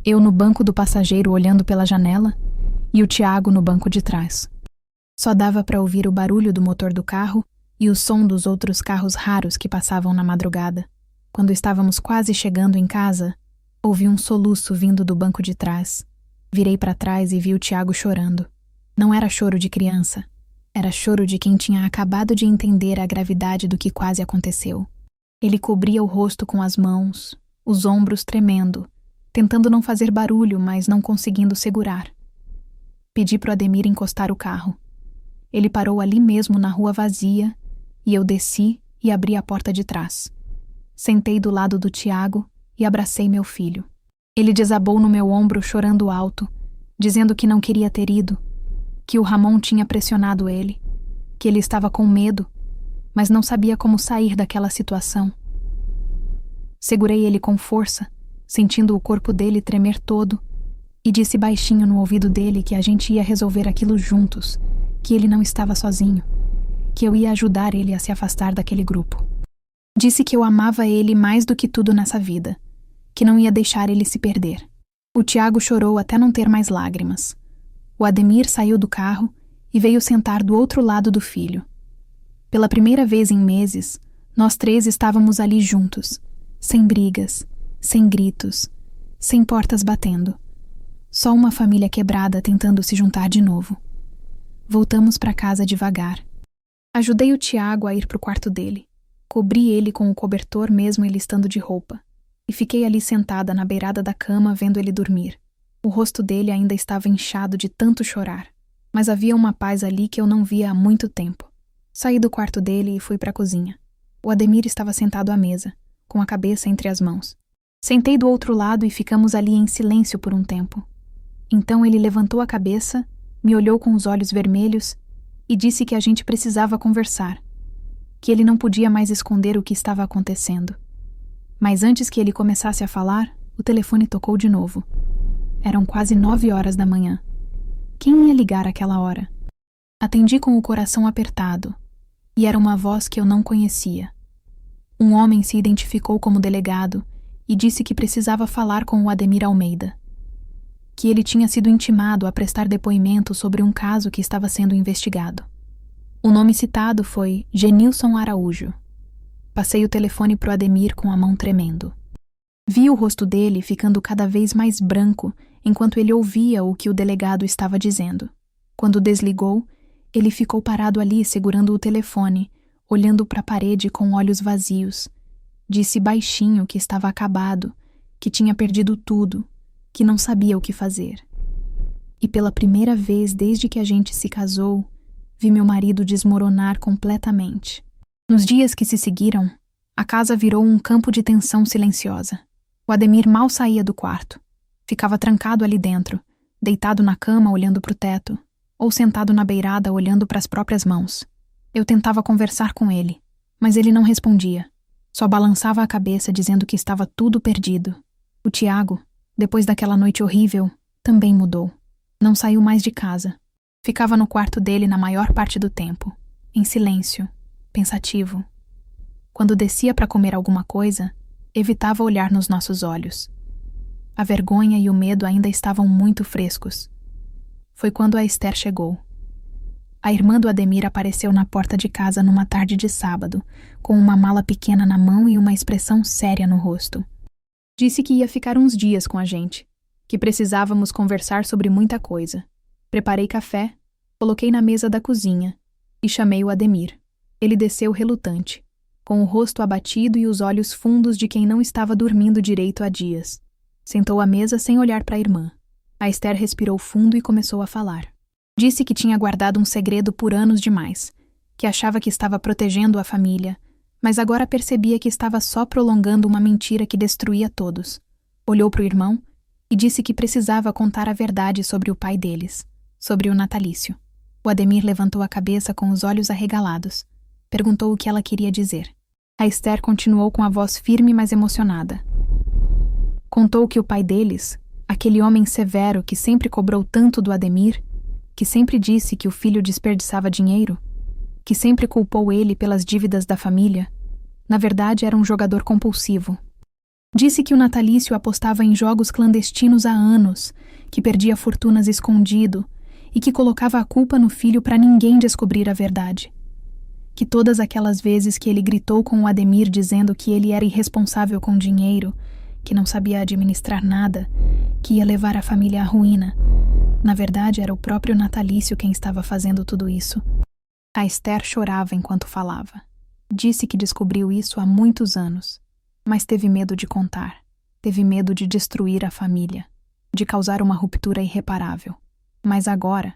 eu no banco do passageiro olhando pela janela e o Tiago no banco de trás. Só dava para ouvir o barulho do motor do carro e o som dos outros carros raros que passavam na madrugada. Quando estávamos quase chegando em casa, ouvi um soluço vindo do banco de trás. Virei para trás e vi o Tiago chorando. Não era choro de criança. Era choro de quem tinha acabado de entender a gravidade do que quase aconteceu. Ele cobria o rosto com as mãos, os ombros tremendo, tentando não fazer barulho, mas não conseguindo segurar. Pedi pro Ademir encostar o carro. Ele parou ali mesmo na rua vazia e eu desci e abri a porta de trás. Sentei do lado do Tiago e abracei meu filho. Ele desabou no meu ombro chorando alto, dizendo que não queria ter ido, que o Ramon tinha pressionado ele, que ele estava com medo, mas não sabia como sair daquela situação. Segurei ele com força, sentindo o corpo dele tremer todo, e disse baixinho no ouvido dele que a gente ia resolver aquilo juntos, que ele não estava sozinho, que eu ia ajudar ele a se afastar daquele grupo. Disse que eu amava ele mais do que tudo nessa vida, que não ia deixar ele se perder. O Tiago chorou até não ter mais lágrimas. O Ademir saiu do carro e veio sentar do outro lado do filho. Pela primeira vez em meses, nós três estávamos ali juntos, sem brigas, sem gritos, sem portas batendo. Só uma família quebrada tentando se juntar de novo. Voltamos para casa devagar. Ajudei o Tiago a ir para o quarto dele. Cobri ele com o cobertor mesmo ele estando de roupa. E fiquei ali sentada na beirada da cama vendo ele dormir. O rosto dele ainda estava inchado de tanto chorar. Mas havia uma paz ali que eu não via há muito tempo. Saí do quarto dele e fui para a cozinha. O Ademir estava sentado à mesa, com a cabeça entre as mãos. Sentei do outro lado e ficamos ali em silêncio por um tempo. Então ele levantou a cabeça, me olhou com os olhos vermelhos e disse que a gente precisava conversar, que ele não podia mais esconder o que estava acontecendo. Mas antes que ele começasse a falar, o telefone tocou de novo. Eram quase 9 horas da manhã. Quem ia ligar àquela hora? Atendi com o coração apertado, e era uma voz que eu não conhecia. Um homem se identificou como delegado e disse que precisava falar com o Ademir Almeida, que ele tinha sido intimado a prestar depoimento sobre um caso que estava sendo investigado. O nome citado foi Genilson Araújo. Passei o telefone pro Ademir com a mão tremendo. Vi o rosto dele ficando cada vez mais branco enquanto ele ouvia o que o delegado estava dizendo. Quando desligou, ele ficou parado ali segurando o telefone, olhando para a parede com olhos vazios. Disse baixinho que estava acabado, que tinha perdido tudo, que não sabia o que fazer. E pela primeira vez desde que a gente se casou, vi meu marido desmoronar completamente. Nos dias que se seguiram, a casa virou um campo de tensão silenciosa. O Ademir mal saía do quarto. Ficava trancado ali dentro, deitado na cama olhando para o teto, ou sentado na beirada olhando para as próprias mãos. Eu tentava conversar com ele, mas ele não respondia. Só balançava a cabeça dizendo que estava tudo perdido. O Tiago, depois daquela noite horrível, também mudou. Não saiu mais de casa. Ficava no quarto dele na maior parte do tempo, em silêncio, pensativo. Quando descia para comer alguma coisa, evitava olhar nos nossos olhos. A vergonha e o medo ainda estavam muito frescos. Foi quando a Esther chegou. A irmã do Ademir apareceu na porta de casa numa tarde de sábado, com uma mala pequena na mão e uma expressão séria no rosto. Disse que ia ficar uns dias com a gente, que precisávamos conversar sobre muita coisa. Preparei café, coloquei na mesa da cozinha e chamei o Ademir. Ele desceu relutante, com o rosto abatido e os olhos fundos de quem não estava dormindo direito há dias. Sentou à mesa sem olhar para a irmã. A Esther respirou fundo e começou a falar. Disse que tinha guardado um segredo por anos demais, que achava que estava protegendo a família, mas agora percebia que estava só prolongando uma mentira que destruía todos. Olhou para o irmão e disse que precisava contar a verdade sobre o pai deles, sobre o natalício. O Ademir levantou a cabeça com os olhos arregalados. Perguntou o que ela queria dizer. A Esther continuou com a voz firme, mas emocionada. Contou que o pai deles, aquele homem severo que sempre cobrou tanto do Ademir, que sempre disse que o filho desperdiçava dinheiro, que sempre culpou ele pelas dívidas da família, na verdade era um jogador compulsivo. Disse que o natalício apostava em jogos clandestinos há anos, que perdia fortunas escondido e que colocava a culpa no filho para ninguém descobrir a verdade. Que todas aquelas vezes que ele gritou com o Ademir dizendo que ele era irresponsável com dinheiro, que não sabia administrar nada, que ia levar a família à ruína, na verdade, era o próprio natalício quem estava fazendo tudo isso. A Esther chorava enquanto falava. Disse que descobriu isso há muitos anos, mas teve medo de contar. Teve medo de destruir a família, de causar uma ruptura irreparável. Mas agora,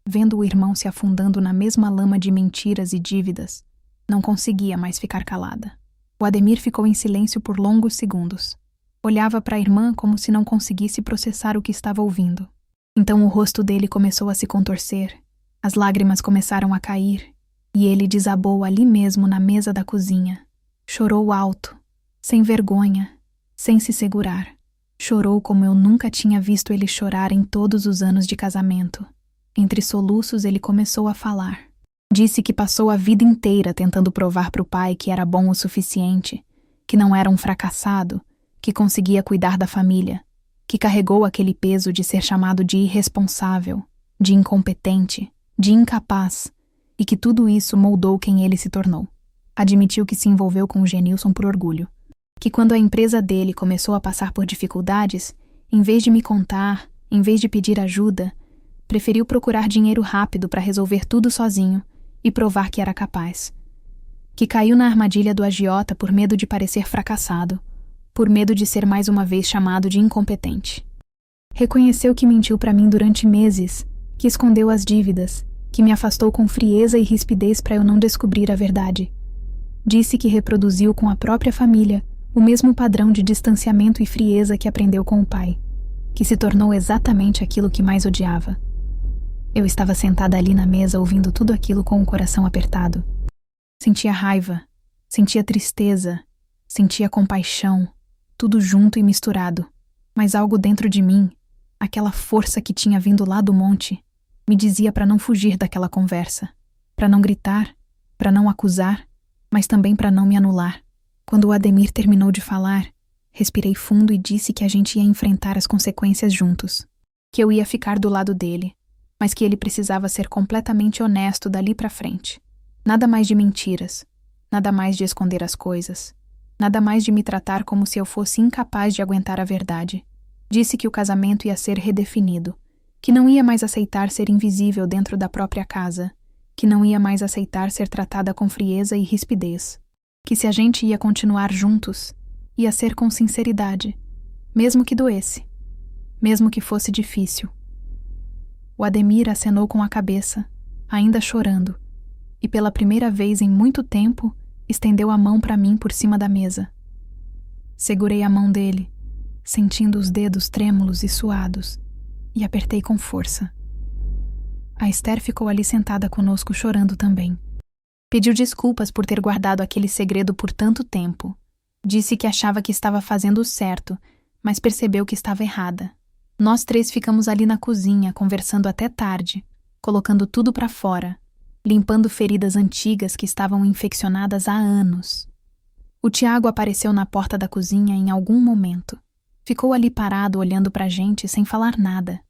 vendo o irmão se afundando na mesma lama de mentiras e dívidas, não conseguia mais ficar calada. O Ademir ficou em silêncio por longos segundos. Olhava para a irmã como se não conseguisse processar o que estava ouvindo. Então o rosto dele começou a se contorcer, as lágrimas começaram a cair, e ele desabou ali mesmo na mesa da cozinha. Chorou alto, sem vergonha, sem se segurar. Chorou como eu nunca tinha visto ele chorar em todos os anos de casamento. Entre soluços ele começou a falar. Disse que passou a vida inteira tentando provar para o pai que era bom o suficiente, que não era um fracassado, que conseguia cuidar da família, que carregou aquele peso de ser chamado de irresponsável, de incompetente, de incapaz, e que tudo isso moldou quem ele se tornou. Admitiu que se envolveu com o Genilson por orgulho. Que quando a empresa dele começou a passar por dificuldades, em vez de me contar, em vez de pedir ajuda, preferiu procurar dinheiro rápido para resolver tudo sozinho e provar que era capaz. Que caiu na armadilha do agiota por medo de parecer fracassado, por medo de ser mais uma vez chamado de incompetente. Reconheceu que mentiu para mim durante meses, que escondeu as dívidas, que me afastou com frieza e rispidez para eu não descobrir a verdade. Disse que reproduziu com a própria família o mesmo padrão de distanciamento e frieza que aprendeu com o pai, que se tornou exatamente aquilo que mais odiava. Eu estava sentada ali na mesa ouvindo tudo aquilo com o coração apertado. Sentia raiva, sentia tristeza, sentia compaixão, tudo junto e misturado, mas algo dentro de mim, aquela força que tinha vindo lá do monte, me dizia para não fugir daquela conversa, para não gritar, para não acusar, mas também para não me anular. Quando o Ademir terminou de falar, respirei fundo e disse que a gente ia enfrentar as consequências juntos, que eu ia ficar do lado dele, mas que ele precisava ser completamente honesto dali para frente. Nada mais de mentiras, nada mais de esconder as coisas, nada mais de me tratar como se eu fosse incapaz de aguentar a verdade. Disse que o casamento ia ser redefinido, que não ia mais aceitar ser invisível dentro da própria casa, que não ia mais aceitar ser tratada com frieza e rispidez, que se a gente ia continuar juntos, ia ser com sinceridade, mesmo que doesse, mesmo que fosse difícil. O Ademir acenou com a cabeça, ainda chorando, e pela primeira vez em muito tempo, estendeu a mão para mim por cima da mesa. Segurei a mão dele, sentindo os dedos trêmulos e suados, e apertei com força. A Esther ficou ali sentada conosco chorando também. Pediu desculpas por ter guardado aquele segredo por tanto tempo. Disse que achava que estava fazendo o certo, mas percebeu que estava errada. Nós três ficamos ali na cozinha, conversando até tarde, colocando tudo para fora, limpando feridas antigas que estavam infeccionadas há anos. O Tiago apareceu na porta da cozinha em algum momento. Ficou ali parado olhando para a gente sem falar nada.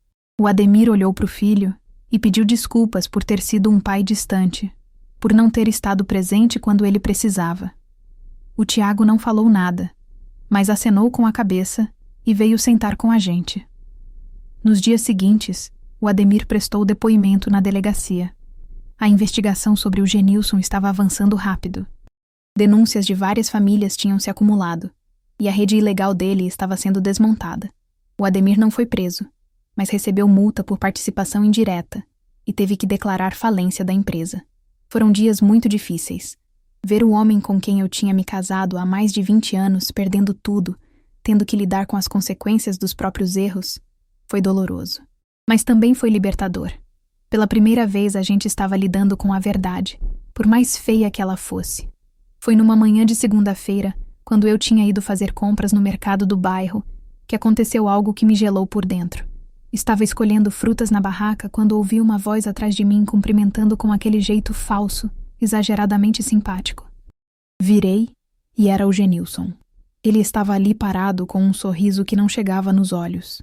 O Ademir olhou para o filho e pediu desculpas por ter sido um pai distante, por não ter estado presente quando ele precisava. O Tiago não falou nada, mas acenou com a cabeça e veio sentar com a gente. Nos dias seguintes, o Ademir prestou depoimento na delegacia. A investigação sobre o Genilson estava avançando rápido. Denúncias de várias famílias tinham se acumulado, e a rede ilegal dele estava sendo desmontada. O Ademir não foi preso, mas recebeu multa por participação indireta e teve que declarar falência da empresa. Foram dias muito difíceis. Ver o homem com quem eu tinha me casado há mais de 20 anos perdendo tudo, tendo que lidar com as consequências dos próprios erros, foi doloroso. Mas também foi libertador. Pela primeira vez a gente estava lidando com a verdade, por mais feia que ela fosse. Foi numa manhã de segunda-feira, quando eu tinha ido fazer compras no mercado do bairro, que aconteceu algo que me gelou por dentro. Estava escolhendo frutas na barraca quando ouvi uma voz atrás de mim cumprimentando com aquele jeito falso, exageradamente simpático. Virei e era o Genilson. Ele estava ali parado com um sorriso que não chegava nos olhos.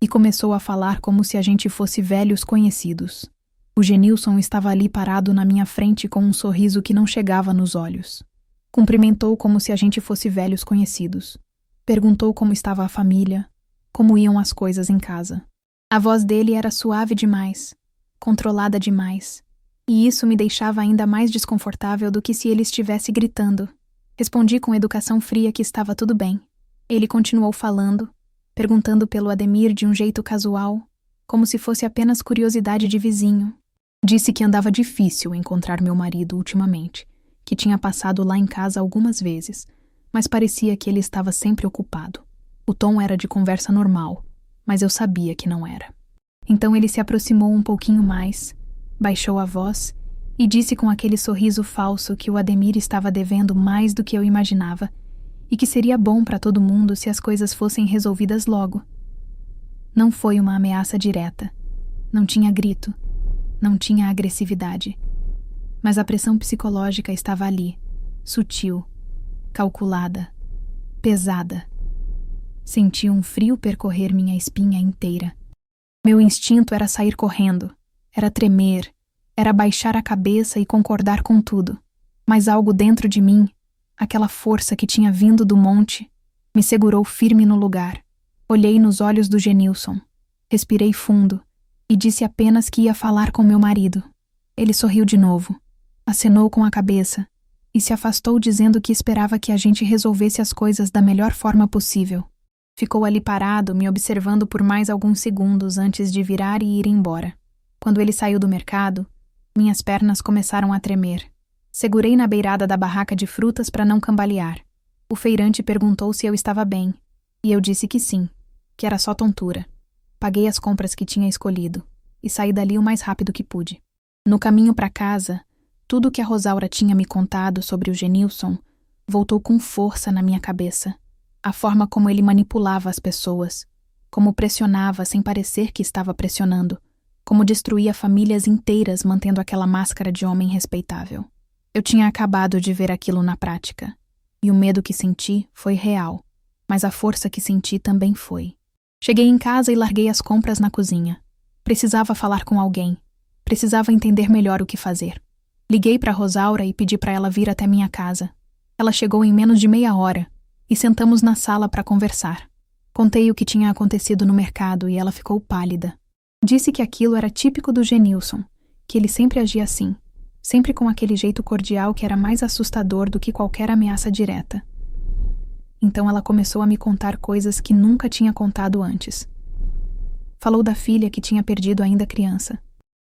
E começou a falar como se a gente fosse velhos conhecidos. O Genilson estava ali parado na minha frente com um sorriso que não chegava nos olhos. Cumprimentou como se a gente fosse velhos conhecidos. Perguntou como estava a família, como iam as coisas em casa. A voz dele era suave demais, controlada demais, e isso me deixava ainda mais desconfortável do que se ele estivesse gritando. Respondi com educação fria que estava tudo bem. Ele continuou falando, perguntando pelo Ademir de um jeito casual, como se fosse apenas curiosidade de vizinho. Disse que andava difícil encontrar meu marido ultimamente, que tinha passado lá em casa algumas vezes, mas parecia que ele estava sempre ocupado. O tom era de conversa normal, mas eu sabia que não era. Então ele se aproximou um pouquinho mais, baixou a voz e disse com aquele sorriso falso que o Ademir estava devendo mais do que eu imaginava e que seria bom para todo mundo se as coisas fossem resolvidas logo. Não foi uma ameaça direta, não tinha grito, não tinha agressividade, mas a pressão psicológica estava ali, sutil, calculada, pesada. Senti um frio percorrer minha espinha inteira. Meu instinto era sair correndo, era tremer, era baixar a cabeça e concordar com tudo. Mas algo dentro de mim, aquela força que tinha vindo do monte, me segurou firme no lugar. Olhei nos olhos do Genilson, respirei fundo e disse apenas que ia falar com meu marido. Ele sorriu de novo, acenou com a cabeça e se afastou dizendo que esperava que a gente resolvesse as coisas da melhor forma possível. Ficou ali parado, me observando por mais alguns segundos antes de virar e ir embora. Quando ele saiu do mercado, minhas pernas começaram a tremer. Segurei na beirada da barraca de frutas para não cambalear. O feirante perguntou se eu estava bem, e eu disse que sim, que era só tontura. Paguei as compras que tinha escolhido, e saí dali o mais rápido que pude. No caminho para casa, tudo que a Rosaura tinha me contado sobre o Genilson voltou com força na minha cabeça. A forma como ele manipulava as pessoas, como pressionava sem parecer que estava pressionando, como destruía famílias inteiras mantendo aquela máscara de homem respeitável. Eu tinha acabado de ver aquilo na prática, e o medo que senti foi real, mas a força que senti também foi. Cheguei em casa e larguei as compras na cozinha. Precisava falar com alguém, precisava entender melhor o que fazer. Liguei para Rosaura e pedi para ela vir até minha casa. Ela chegou em menos de meia hora, e sentamos na sala para conversar. Contei o que tinha acontecido no mercado e ela ficou pálida. Disse que aquilo era típico do Genilson, que ele sempre agia assim, sempre com aquele jeito cordial que era mais assustador do que qualquer ameaça direta. Então ela começou a me contar coisas que nunca tinha contado antes. Falou da filha que tinha perdido ainda criança.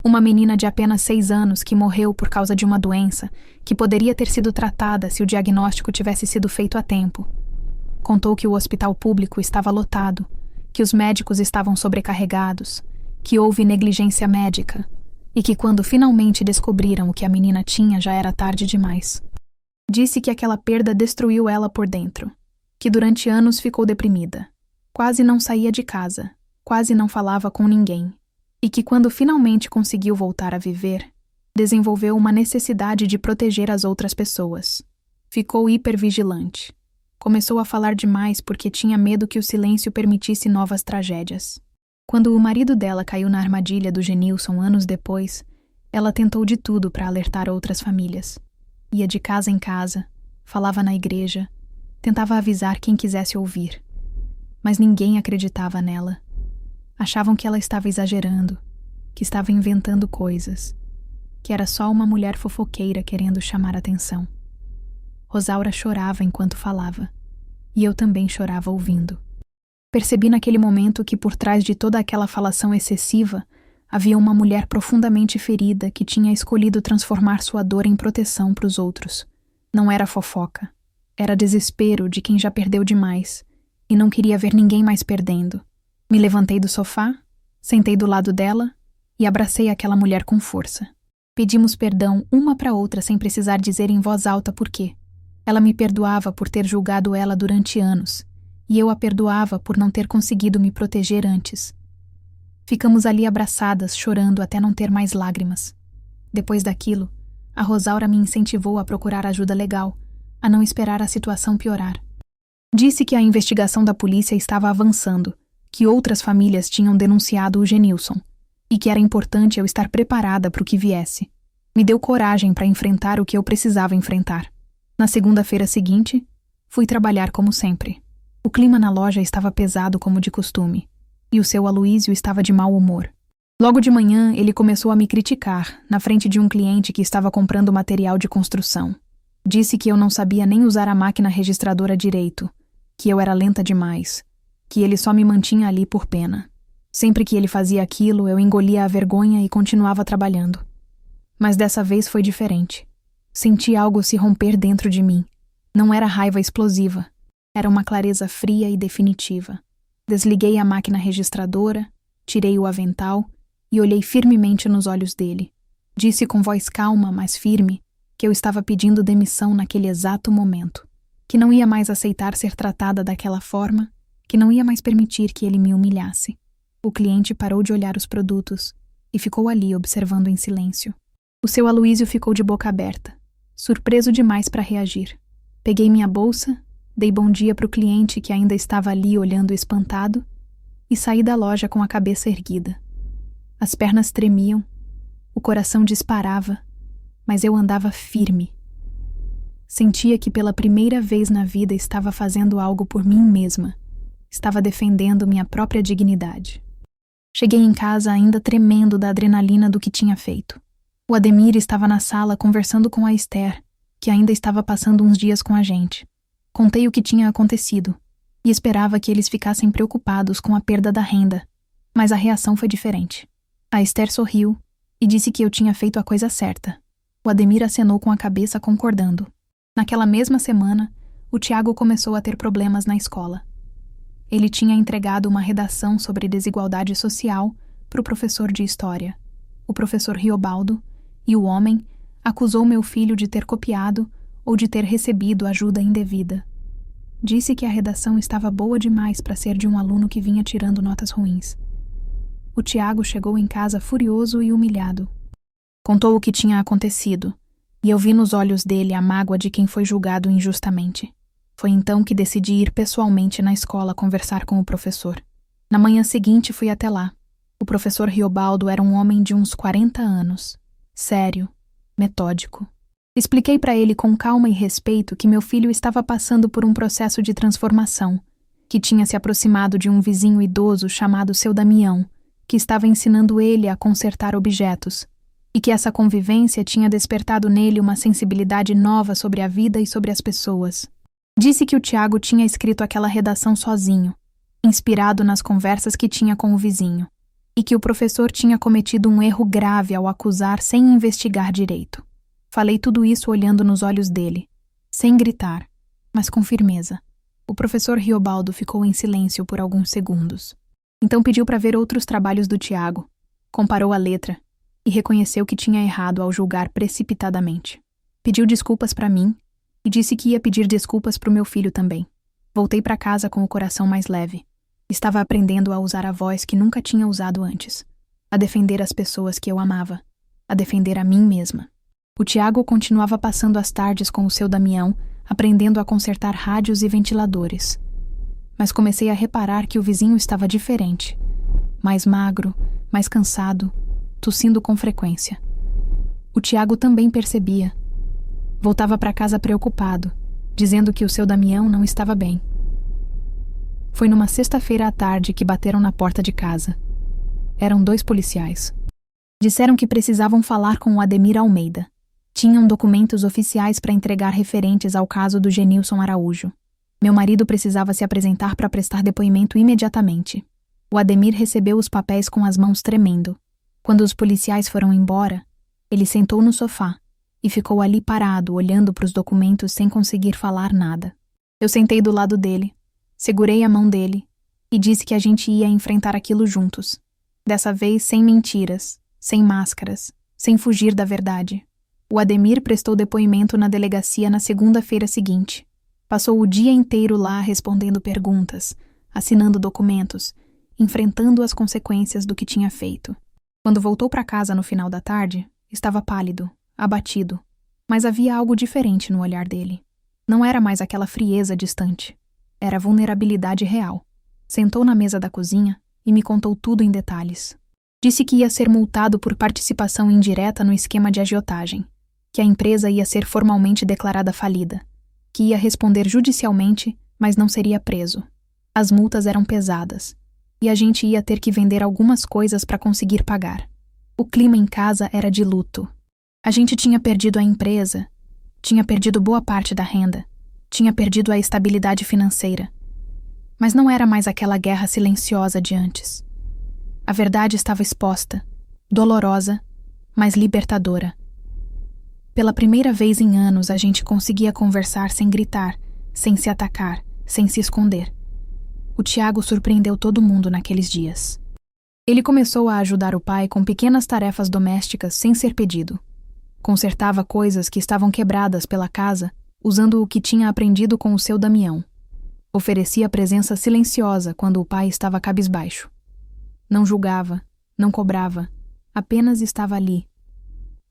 Uma menina de apenas 6 anos que morreu por causa de uma doença que poderia ter sido tratada se o diagnóstico tivesse sido feito a tempo. Contou que o hospital público estava lotado, que os médicos estavam sobrecarregados, que houve negligência médica e que quando finalmente descobriram o que a menina tinha já era tarde demais. Disse que aquela perda destruiu ela por dentro, que durante anos ficou deprimida, quase não saía de casa, quase não falava com ninguém, e que quando finalmente conseguiu voltar a viver, desenvolveu uma necessidade de proteger as outras pessoas. Ficou hipervigilante. Começou a falar demais porque tinha medo que o silêncio permitisse novas tragédias. Quando o marido dela caiu na armadilha do Genilson anos depois, ela tentou de tudo para alertar outras famílias. Ia de casa em casa, falava na igreja, tentava avisar quem quisesse ouvir. Mas ninguém acreditava nela. Achavam que ela estava exagerando, que estava inventando coisas, que era só uma mulher fofoqueira querendo chamar atenção. Rosaura chorava enquanto falava, e eu também chorava ouvindo. Percebi naquele momento que por trás de toda aquela falação excessiva havia uma mulher profundamente ferida que tinha escolhido transformar sua dor em proteção para os outros. Não era fofoca, era desespero de quem já perdeu demais e não queria ver ninguém mais perdendo. Me levantei do sofá, sentei do lado dela e abracei aquela mulher com força. Pedimos perdão uma para outra sem precisar dizer em voz alta por quê. Ela me perdoava por ter julgado ela durante anos, e eu a perdoava por não ter conseguido me proteger antes. Ficamos ali abraçadas, chorando até não ter mais lágrimas. Depois daquilo, a Rosaura me incentivou a procurar ajuda legal, a não esperar a situação piorar. Disse que a investigação da polícia estava avançando, que outras famílias tinham denunciado o Genilson, e que era importante eu estar preparada para o que viesse. Me deu coragem para enfrentar o que eu precisava enfrentar. Na segunda-feira seguinte, fui trabalhar como sempre. O clima na loja estava pesado como de costume, e o seu Aloísio estava de mau humor. Logo de manhã, ele começou a me criticar, na frente de um cliente que estava comprando material de construção. Disse que eu não sabia nem usar a máquina registradora direito, que eu era lenta demais, que ele só me mantinha ali por pena. Sempre que ele fazia aquilo, eu engolia a vergonha e continuava trabalhando. Mas dessa vez foi diferente. Senti algo se romper dentro de mim. Não era raiva explosiva. Era uma clareza fria e definitiva. Desliguei a máquina registradora, tirei o avental e olhei firmemente nos olhos dele. Disse com voz calma, mas firme, que eu estava pedindo demissão naquele exato momento. Que não ia mais aceitar ser tratada daquela forma, que não ia mais permitir que ele me humilhasse. O cliente parou de olhar os produtos e ficou ali observando em silêncio. O seu Aloísio ficou de boca aberta, surpreso demais para reagir. Peguei minha bolsa, dei bom dia para o cliente que ainda estava ali olhando espantado e saí da loja com a cabeça erguida. As pernas tremiam, o coração disparava, mas eu andava firme. Sentia que pela primeira vez na vida estava fazendo algo por mim mesma. Estava defendendo minha própria dignidade. Cheguei em casa ainda tremendo da adrenalina do que tinha feito. O Ademir estava na sala conversando com a Esther, que ainda estava passando uns dias com a gente. Contei o que tinha acontecido e esperava que eles ficassem preocupados com a perda da renda, mas a reação foi diferente. A Esther sorriu e disse que eu tinha feito a coisa certa. O Ademir acenou com a cabeça concordando. Naquela mesma semana, o Tiago começou a ter problemas na escola. Ele tinha entregado uma redação sobre desigualdade social para o professor de história. O professor Riobaldo, e o homem, acusou meu filho de ter copiado ou de ter recebido ajuda indevida. Disse que a redação estava boa demais para ser de um aluno que vinha tirando notas ruins. O Tiago chegou em casa furioso e humilhado. Contou o que tinha acontecido, e eu vi nos olhos dele a mágoa de quem foi julgado injustamente. Foi então que decidi ir pessoalmente na escola conversar com o professor. Na manhã seguinte fui até lá. O professor Riobaldo era um homem de uns 40 anos. Sério, metódico. Expliquei para ele com calma e respeito que meu filho estava passando por um processo de transformação, que tinha se aproximado de um vizinho idoso chamado seu Damião, que estava ensinando ele a consertar objetos, e que essa convivência tinha despertado nele uma sensibilidade nova sobre a vida e sobre as pessoas. Disse que o Tiago tinha escrito aquela redação sozinho, inspirado nas conversas que tinha com o vizinho, e que o professor tinha cometido um erro grave ao acusar sem investigar direito. Falei tudo isso olhando nos olhos dele, sem gritar, mas com firmeza. O professor Riobaldo ficou em silêncio por alguns segundos. Então pediu para ver outros trabalhos do Tiago, comparou a letra e reconheceu que tinha errado ao julgar precipitadamente. Pediu desculpas para mim e disse que ia pedir desculpas para o meu filho também. Voltei para casa com o coração mais leve. Estava aprendendo a usar a voz que nunca tinha usado antes, a defender as pessoas que eu amava, a defender a mim mesma. O Tiago continuava passando as tardes com o seu Damião, aprendendo a consertar rádios e ventiladores. Mas comecei a reparar que o vizinho estava diferente. mais magro, mais cansado, tossindo com frequência. O Tiago também percebia. Voltava para casa preocupado, dizendo que o seu Damião não estava bem. Foi numa sexta-feira à tarde que bateram na porta de casa. Eram 2 policiais. Disseram que precisavam falar com o Ademir Almeida. Tinham documentos oficiais para entregar referentes ao caso do Genilson Araújo. Meu marido precisava se apresentar para prestar depoimento imediatamente. O Ademir recebeu os papéis com as mãos tremendo. Quando os policiais foram embora, ele sentou no sofá e ficou ali parado, olhando para os documentos sem conseguir falar nada. Eu sentei do lado dele, segurei a mão dele e disse que a gente ia enfrentar aquilo juntos. Dessa vez sem mentiras, sem máscaras, sem fugir da verdade. O Ademir prestou depoimento na delegacia na segunda-feira seguinte. Passou o dia inteiro lá respondendo perguntas, assinando documentos, enfrentando as consequências do que tinha feito. Quando voltou para casa no final da tarde, estava pálido, abatido, mas havia algo diferente no olhar dele. Não era mais aquela frieza distante. Era vulnerabilidade real. Sentou na mesa da cozinha e me contou tudo em detalhes. Disse que ia ser multado por participação indireta no esquema de agiotagem, que a empresa ia ser formalmente declarada falida, que ia responder judicialmente, mas não seria preso. As multas eram pesadas, e a gente ia ter que vender algumas coisas para conseguir pagar. O clima em casa era de luto. A gente tinha perdido a empresa, tinha perdido boa parte da renda, tinha perdido a estabilidade financeira. Mas não era mais aquela guerra silenciosa de antes. A verdade estava exposta, dolorosa, mas libertadora. Pela primeira vez em anos, a gente conseguia conversar sem gritar, sem se atacar, sem se esconder. O Tiago surpreendeu todo mundo naqueles dias. Ele começou a ajudar o pai com pequenas tarefas domésticas sem ser pedido. Consertava coisas que estavam quebradas pela casa, usando o que tinha aprendido com o seu Damião. Oferecia presença silenciosa quando o pai estava cabisbaixo. Não julgava, não cobrava, apenas estava ali.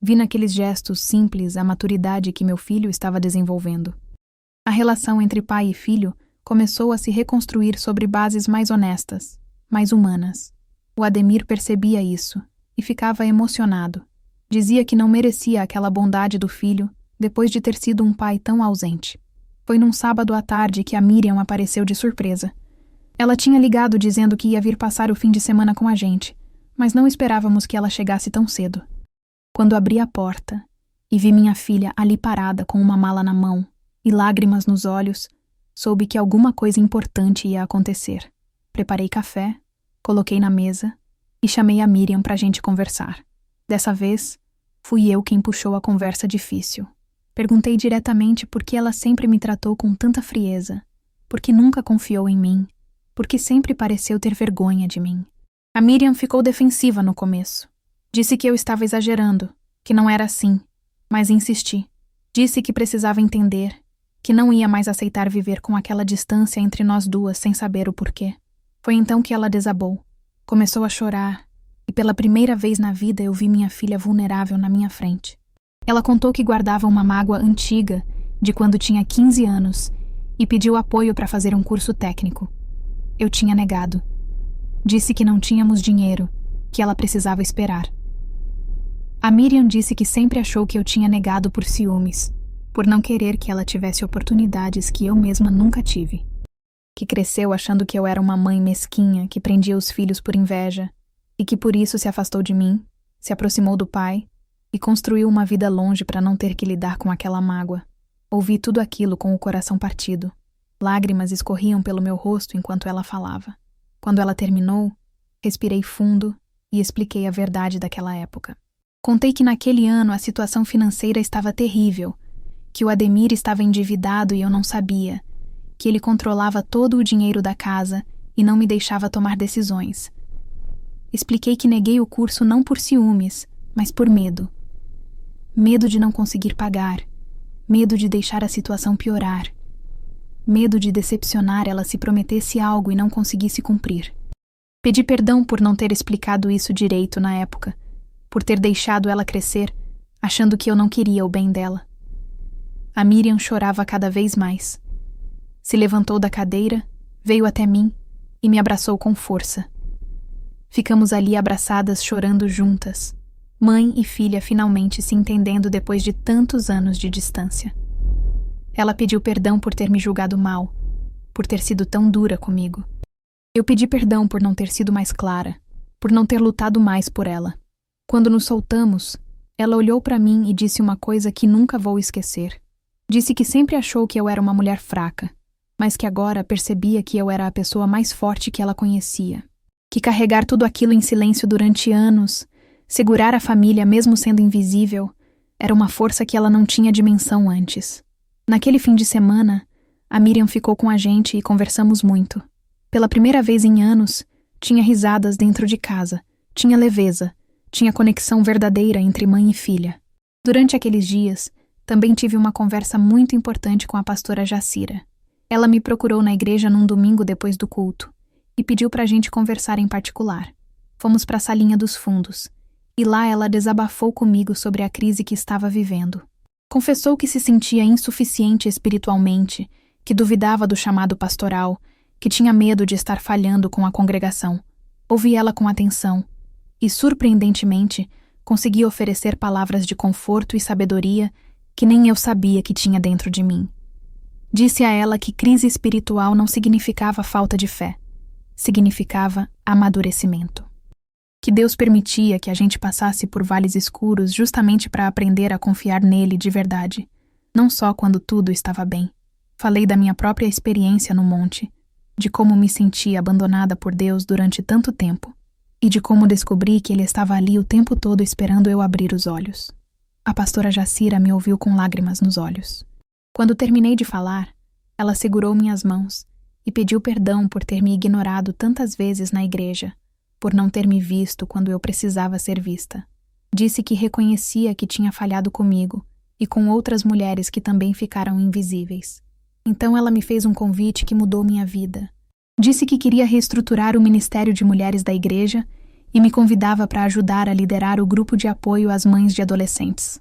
Vi naqueles gestos simples a maturidade que meu filho estava desenvolvendo. A relação entre pai e filho começou a se reconstruir sobre bases mais honestas, mais humanas. O Ademir percebia isso e ficava emocionado. Dizia que não merecia aquela bondade do filho depois de ter sido um pai tão ausente. Foi num sábado à tarde que a Miriam apareceu de surpresa. Ela tinha ligado dizendo que ia vir passar o fim de semana com a gente, mas não esperávamos que ela chegasse tão cedo. Quando abri a porta e vi minha filha ali parada com uma mala na mão e lágrimas nos olhos, soube que alguma coisa importante ia acontecer. Preparei café, coloquei na mesa e chamei a Miriam pra gente conversar. Dessa vez, fui eu quem puxou a conversa difícil. Perguntei diretamente por que ela sempre me tratou com tanta frieza, por que nunca confiou em mim, por que sempre pareceu ter vergonha de mim. A Miriam ficou defensiva no começo. Disse que eu estava exagerando, que não era assim, mas insisti. Disse que precisava entender, que não ia mais aceitar viver com aquela distância entre nós duas sem saber o porquê. Foi então que ela desabou. Começou a chorar, e pela primeira vez na vida eu vi minha filha vulnerável na minha frente. Ela contou que guardava uma mágoa antiga, de quando tinha 15 anos, e pediu apoio para fazer um curso técnico. Eu tinha negado. Disse que não tínhamos dinheiro, que ela precisava esperar. A Miriam disse que sempre achou que eu tinha negado por ciúmes, por não querer que ela tivesse oportunidades que eu mesma nunca tive. Que cresceu achando que eu era uma mãe mesquinha que prendia os filhos por inveja, e que por isso se afastou de mim, se aproximou do pai e construiu uma vida longe para não ter que lidar com aquela mágoa. Ouvi tudo aquilo com o coração partido. Lágrimas escorriam pelo meu rosto enquanto ela falava. Quando ela terminou, respirei fundo e expliquei a verdade daquela época. Contei que naquele ano a situação financeira estava terrível, que o Ademir estava endividado e eu não sabia, que ele controlava todo o dinheiro da casa e não me deixava tomar decisões. Expliquei que neguei o curso não por ciúmes, mas por medo. Medo de não conseguir pagar, medo de deixar a situação piorar, medo de decepcionar ela se prometesse algo e não conseguisse cumprir. Pedi perdão por não ter explicado isso direito na época, por ter deixado ela crescer, achando que eu não queria o bem dela. A Miriam chorava cada vez mais. Se levantou da cadeira, veio até mim e me abraçou com força. Ficamos ali abraçadas, chorando juntas. Mãe e filha finalmente se entendendo depois de tantos anos de distância. Ela pediu perdão por ter me julgado mal, por ter sido tão dura comigo. Eu pedi perdão por não ter sido mais clara, por não ter lutado mais por ela. Quando nos soltamos, ela olhou para mim e disse uma coisa que nunca vou esquecer. Disse que sempre achou que eu era uma mulher fraca, mas que agora percebia que eu era a pessoa mais forte que ela conhecia. Que carregar tudo aquilo em silêncio durante anos, segurar a família mesmo sendo invisível, era uma força que ela não tinha dimensão antes. Naquele fim de semana, a Miriam ficou com a gente e conversamos muito. Pela primeira vez em anos, tinha risadas dentro de casa, tinha leveza, tinha conexão verdadeira entre mãe e filha. Durante aqueles dias, também tive uma conversa muito importante com a pastora Jacira. Ela me procurou na igreja num domingo depois do culto e pediu pra gente conversar em particular. Fomos pra salinha dos fundos e lá ela desabafou comigo sobre a crise que estava vivendo. Confessou que se sentia insuficiente espiritualmente, que duvidava do chamado pastoral, que tinha medo de estar falhando com a congregação. Ouvi ela com atenção e, surpreendentemente, consegui oferecer palavras de conforto e sabedoria que nem eu sabia que tinha dentro de mim. Disse a ela que crise espiritual não significava falta de fé, significava amadurecimento. Que Deus permitia que a gente passasse por vales escuros justamente para aprender a confiar nele de verdade, não só quando tudo estava bem. Falei da minha própria experiência no monte, de como me senti abandonada por Deus durante tanto tempo e de como descobri que Ele estava ali o tempo todo esperando eu abrir os olhos. A pastora Jacira me ouviu com lágrimas nos olhos. Quando terminei de falar, ela segurou minhas mãos e pediu perdão por ter me ignorado tantas vezes na igreja, por não ter me visto quando eu precisava ser vista. Disse que reconhecia que tinha falhado comigo e com outras mulheres que também ficaram invisíveis. Então ela me fez um convite que mudou minha vida. Disse que queria reestruturar o Ministério de Mulheres da igreja e me convidava para ajudar a liderar o grupo de apoio às mães de adolescentes.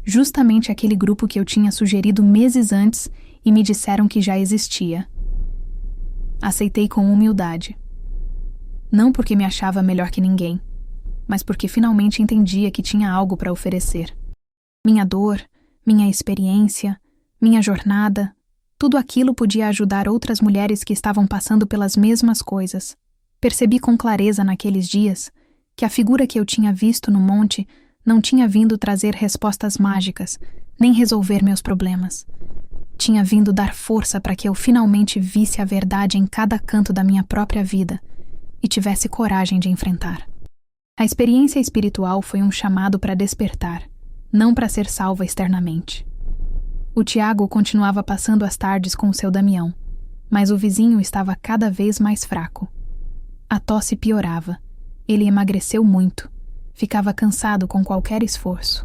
Justamente aquele grupo que eu tinha sugerido meses antes e me disseram que já existia. Aceitei com humildade. Não porque me achava melhor que ninguém, mas porque finalmente entendia que tinha algo para oferecer. Minha dor, minha experiência, minha jornada, tudo aquilo podia ajudar outras mulheres que estavam passando pelas mesmas coisas. Percebi com clareza naqueles dias que a figura que eu tinha visto no monte não tinha vindo trazer respostas mágicas, nem resolver meus problemas. Tinha vindo dar força para que eu finalmente visse a verdade em cada canto da minha própria vida e tivesse coragem de enfrentar. A experiência espiritual foi um chamado para despertar, não para ser salva externamente. O Tiago continuava passando as tardes com o seu Damião, mas o vizinho estava cada vez mais fraco. A tosse piorava. Ele emagreceu muito. Ficava cansado com qualquer esforço.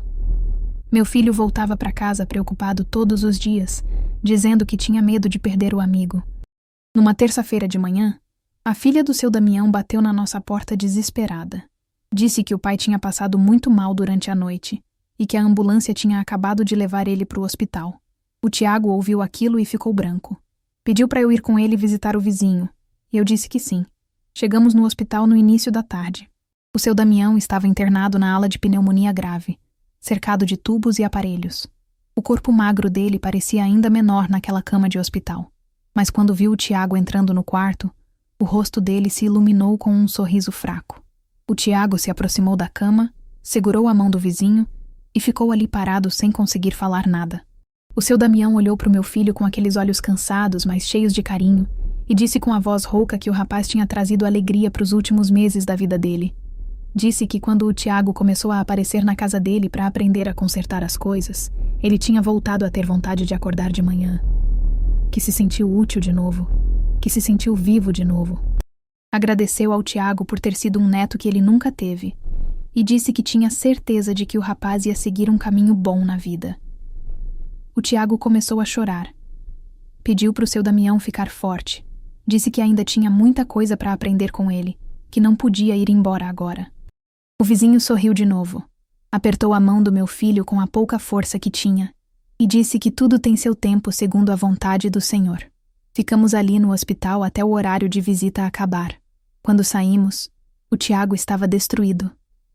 Meu filho voltava para casa preocupado todos os dias, dizendo que tinha medo de perder o amigo. Numa terça-feira de manhã, a filha do seu Damião bateu na nossa porta desesperada. Disse que o pai tinha passado muito mal durante a noite e que a ambulância tinha acabado de levar ele para o hospital. O Tiago ouviu aquilo e ficou branco. Pediu para eu ir com ele visitar o vizinho, e eu disse que sim. Chegamos no hospital no início da tarde. O seu Damião estava internado na ala de pneumonia grave, cercado de tubos e aparelhos. O corpo magro dele parecia ainda menor naquela cama de hospital. Mas quando viu o Tiago entrando no quarto, o rosto dele se iluminou com um sorriso fraco. O Tiago se aproximou da cama, segurou a mão do vizinho e ficou ali parado sem conseguir falar nada. O seu Damião olhou para o meu filho com aqueles olhos cansados, mas cheios de carinho, e disse com a voz rouca que o rapaz tinha trazido alegria para os últimos meses da vida dele. Disse que quando o Tiago começou a aparecer na casa dele para aprender a consertar as coisas, ele tinha voltado a ter vontade de acordar de manhã. Que se sentiu útil de novo. Que se sentiu vivo de novo. Agradeceu ao Tiago por ter sido um neto que ele nunca teve, e disse que tinha certeza de que o rapaz ia seguir um caminho bom na vida. O Tiago começou a chorar. Pediu para o seu Damião ficar forte. Disse que ainda tinha muita coisa para aprender com ele, que não podia ir embora agora. O vizinho sorriu de novo. Apertou a mão do meu filho com a pouca força que tinha e disse que tudo tem seu tempo segundo a vontade do Senhor. Ficamos ali no hospital até o horário de visita acabar. Quando saímos, O Tiago estava destruído.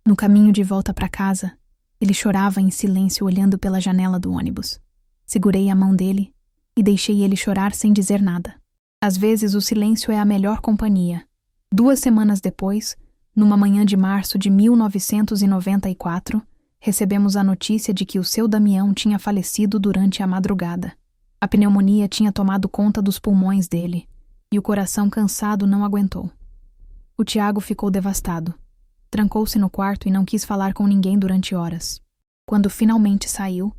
No caminho de volta para casa, ele chorava em silêncio olhando pela janela do ônibus. Segurei a mão dele e deixei ele chorar sem dizer nada. Às vezes o silêncio é a melhor companhia. 2 semanas depois, numa manhã de março de 1994, recebemos a notícia de que o seu Damião tinha falecido durante a madrugada. A pneumonia tinha tomado conta dos pulmões dele e o coração cansado não aguentou. O Tiago ficou devastado. Trancou-se no quarto e não quis falar com ninguém durante horas. Quando finalmente saiu,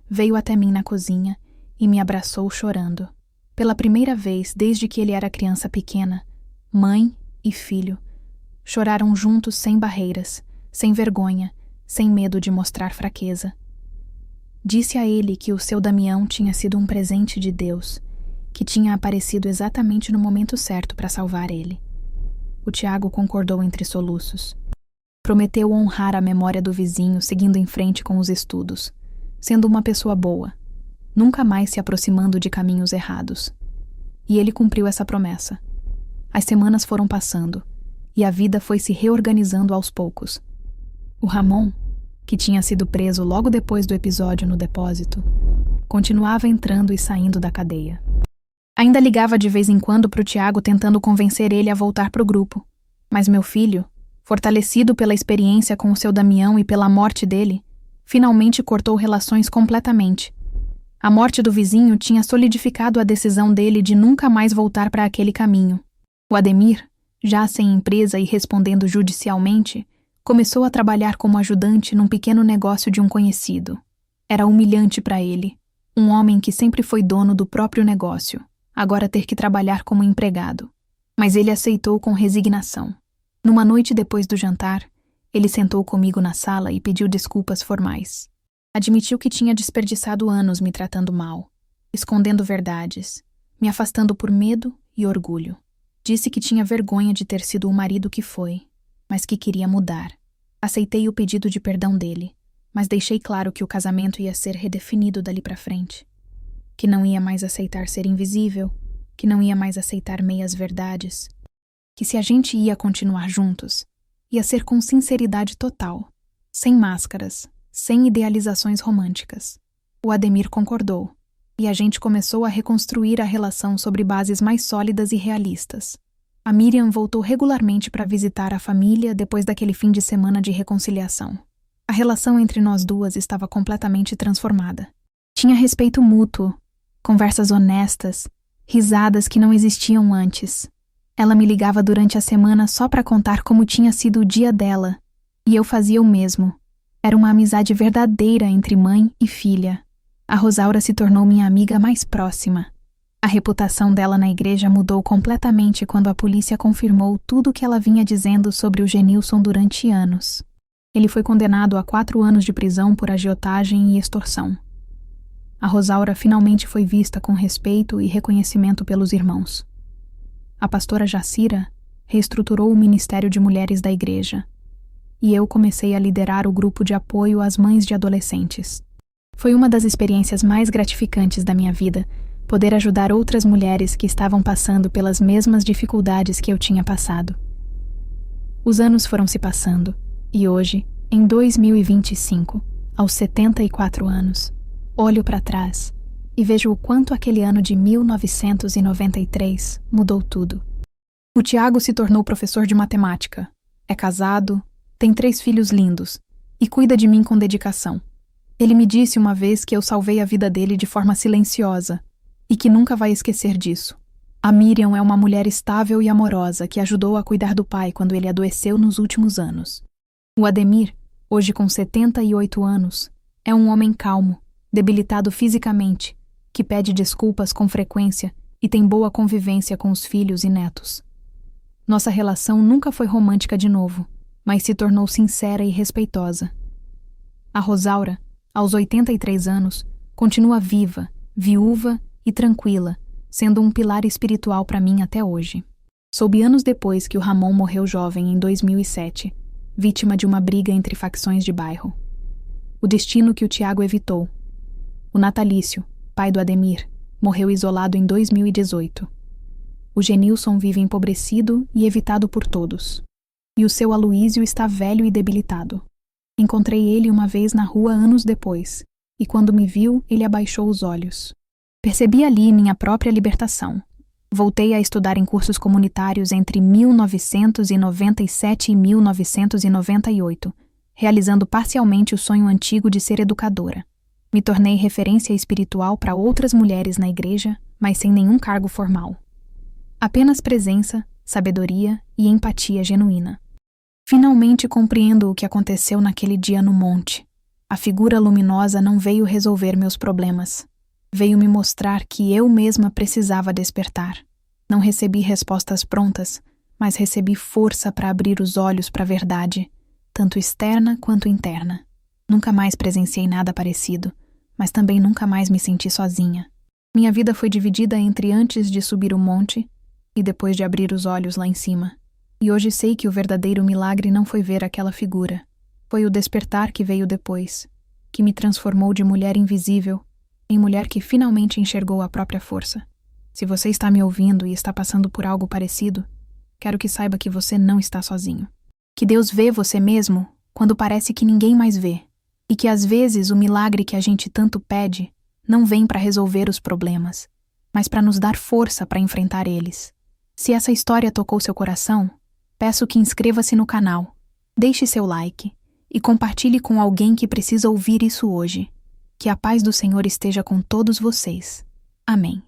veio até mim na cozinha e me abraçou chorando. Pela primeira vez desde que ele era criança pequena, mãe e filho choraram juntos sem barreiras, sem vergonha, sem medo de mostrar fraqueza. Disse a ele que o seu Damião tinha sido um presente de Deus, que tinha aparecido exatamente no momento certo para salvar ele. O Tiago concordou entre soluços. Prometeu honrar a memória do vizinho seguindo em frente com os estudos, sendo uma pessoa boa, nunca mais se aproximando de caminhos errados. E ele cumpriu essa promessa. As semanas foram passando, e a vida foi se reorganizando aos poucos. O Ramon, que tinha sido preso logo depois do episódio no depósito, continuava entrando e saindo da cadeia. Ainda ligava de vez em quando para o Tiago tentando convencer ele a voltar para o grupo, mas meu filho, fortalecido pela experiência com o seu Damião e pela morte dele, finalmente cortou relações completamente. A morte do vizinho tinha solidificado a decisão dele de nunca mais voltar para aquele caminho. O Ademir, já sem empresa e respondendo judicialmente, começou a trabalhar como ajudante num pequeno negócio de um conhecido. Era humilhante para ele, um homem que sempre foi dono do próprio negócio, agora ter que trabalhar como empregado. Mas ele aceitou com resignação. Numa noite depois do jantar, ele sentou comigo na sala e pediu desculpas formais. Admitiu que tinha desperdiçado anos me tratando mal, escondendo verdades, me afastando por medo e orgulho. Disse que tinha vergonha de ter sido o marido que foi, mas que queria mudar. Aceitei o pedido de perdão dele, mas deixei claro que o casamento ia ser redefinido dali para frente. Que não ia mais aceitar ser invisível, que não ia mais aceitar meias verdades. Que se a gente ia continuar juntos, ia ser com sinceridade total, sem máscaras, sem idealizações românticas. O Ademir concordou, e a gente começou a reconstruir a relação sobre bases mais sólidas e realistas. A Miriam voltou regularmente para visitar a família depois daquele fim de semana de reconciliação. A relação entre nós duas estava completamente transformada. Tinha respeito mútuo, conversas honestas, risadas que não existiam antes. Ela me ligava durante a semana só para contar como tinha sido o dia dela, e eu fazia o mesmo. Era uma amizade verdadeira entre mãe e filha. A Rosaura se tornou minha amiga mais próxima. A reputação dela na igreja mudou completamente quando a polícia confirmou tudo o que ela vinha dizendo sobre o Genilson durante anos. Ele foi condenado a 4 anos de prisão por agiotagem e extorsão. A Rosaura finalmente foi vista com respeito e reconhecimento pelos irmãos. A pastora Jacira reestruturou o Ministério de Mulheres da igreja, e eu comecei a liderar o grupo de apoio às mães de adolescentes. Foi uma das experiências mais gratificantes da minha vida, poder ajudar outras mulheres que estavam passando pelas mesmas dificuldades que eu tinha passado. Os anos foram se passando, e hoje, em 2025, aos 74 anos, olho para trás e vejo o quanto aquele ano de 1993 mudou tudo. O Tiago se tornou professor de matemática, é casado, tem 3 filhos lindos e cuida de mim com dedicação. Ele me disse uma vez que eu salvei a vida dele de forma silenciosa e que nunca vai esquecer disso. A Miriam é uma mulher estável e amorosa que ajudou a cuidar do pai quando ele adoeceu nos últimos anos. O Ademir, hoje com 78 anos, é um homem calmo, debilitado fisicamente, que pede desculpas com frequência e tem boa convivência com os filhos e netos. Nossa relação nunca foi romântica de novo, mas se tornou sincera e respeitosa. A Rosaura, aos 83 anos, continua viva, viúva e tranquila, sendo um pilar espiritual para mim até hoje. Soube anos depois que o Ramon morreu jovem em 2007, vítima de uma briga entre facções de bairro. O destino que o Tiago evitou. O Natalício, pai do Ademir, morreu isolado em 2018. O Genilson vive empobrecido e evitado por todos. e o seu Aloísio está velho e debilitado. Encontrei ele uma vez na rua anos depois, e quando me viu, ele abaixou os olhos. Percebi ali minha própria libertação. Voltei a estudar em cursos comunitários entre 1997 e 1998, realizando parcialmente o sonho antigo de ser educadora. Me tornei referência espiritual para outras mulheres na igreja, mas sem nenhum cargo formal. Apenas presença, sabedoria e empatia genuína. Finalmente compreendo o que aconteceu naquele dia no monte. A figura luminosa não veio resolver meus problemas. Veio me mostrar que eu mesma precisava despertar. Não recebi respostas prontas, mas recebi força para abrir os olhos para a verdade, tanto externa quanto interna. Nunca mais presenciei nada parecido, mas também nunca mais me senti sozinha. Minha vida foi dividida entre antes de subir o monte e depois de abrir os olhos lá em cima. E hoje sei que o verdadeiro milagre não foi ver aquela figura. Foi o despertar que veio depois, que me transformou de mulher invisível em mulher que finalmente enxergou a própria força. Se você está me ouvindo e está passando por algo parecido, quero que saiba que você não está sozinho. Que Deus vê você mesmo quando parece que ninguém mais vê. E que às vezes o milagre que a gente tanto pede não vem para resolver os problemas, mas para nos dar força para enfrentar eles. Se essa história tocou seu coração, peço que inscreva-se no canal, deixe seu like e compartilhe com alguém que precisa ouvir isso hoje. Que a paz do Senhor esteja com todos vocês. Amém.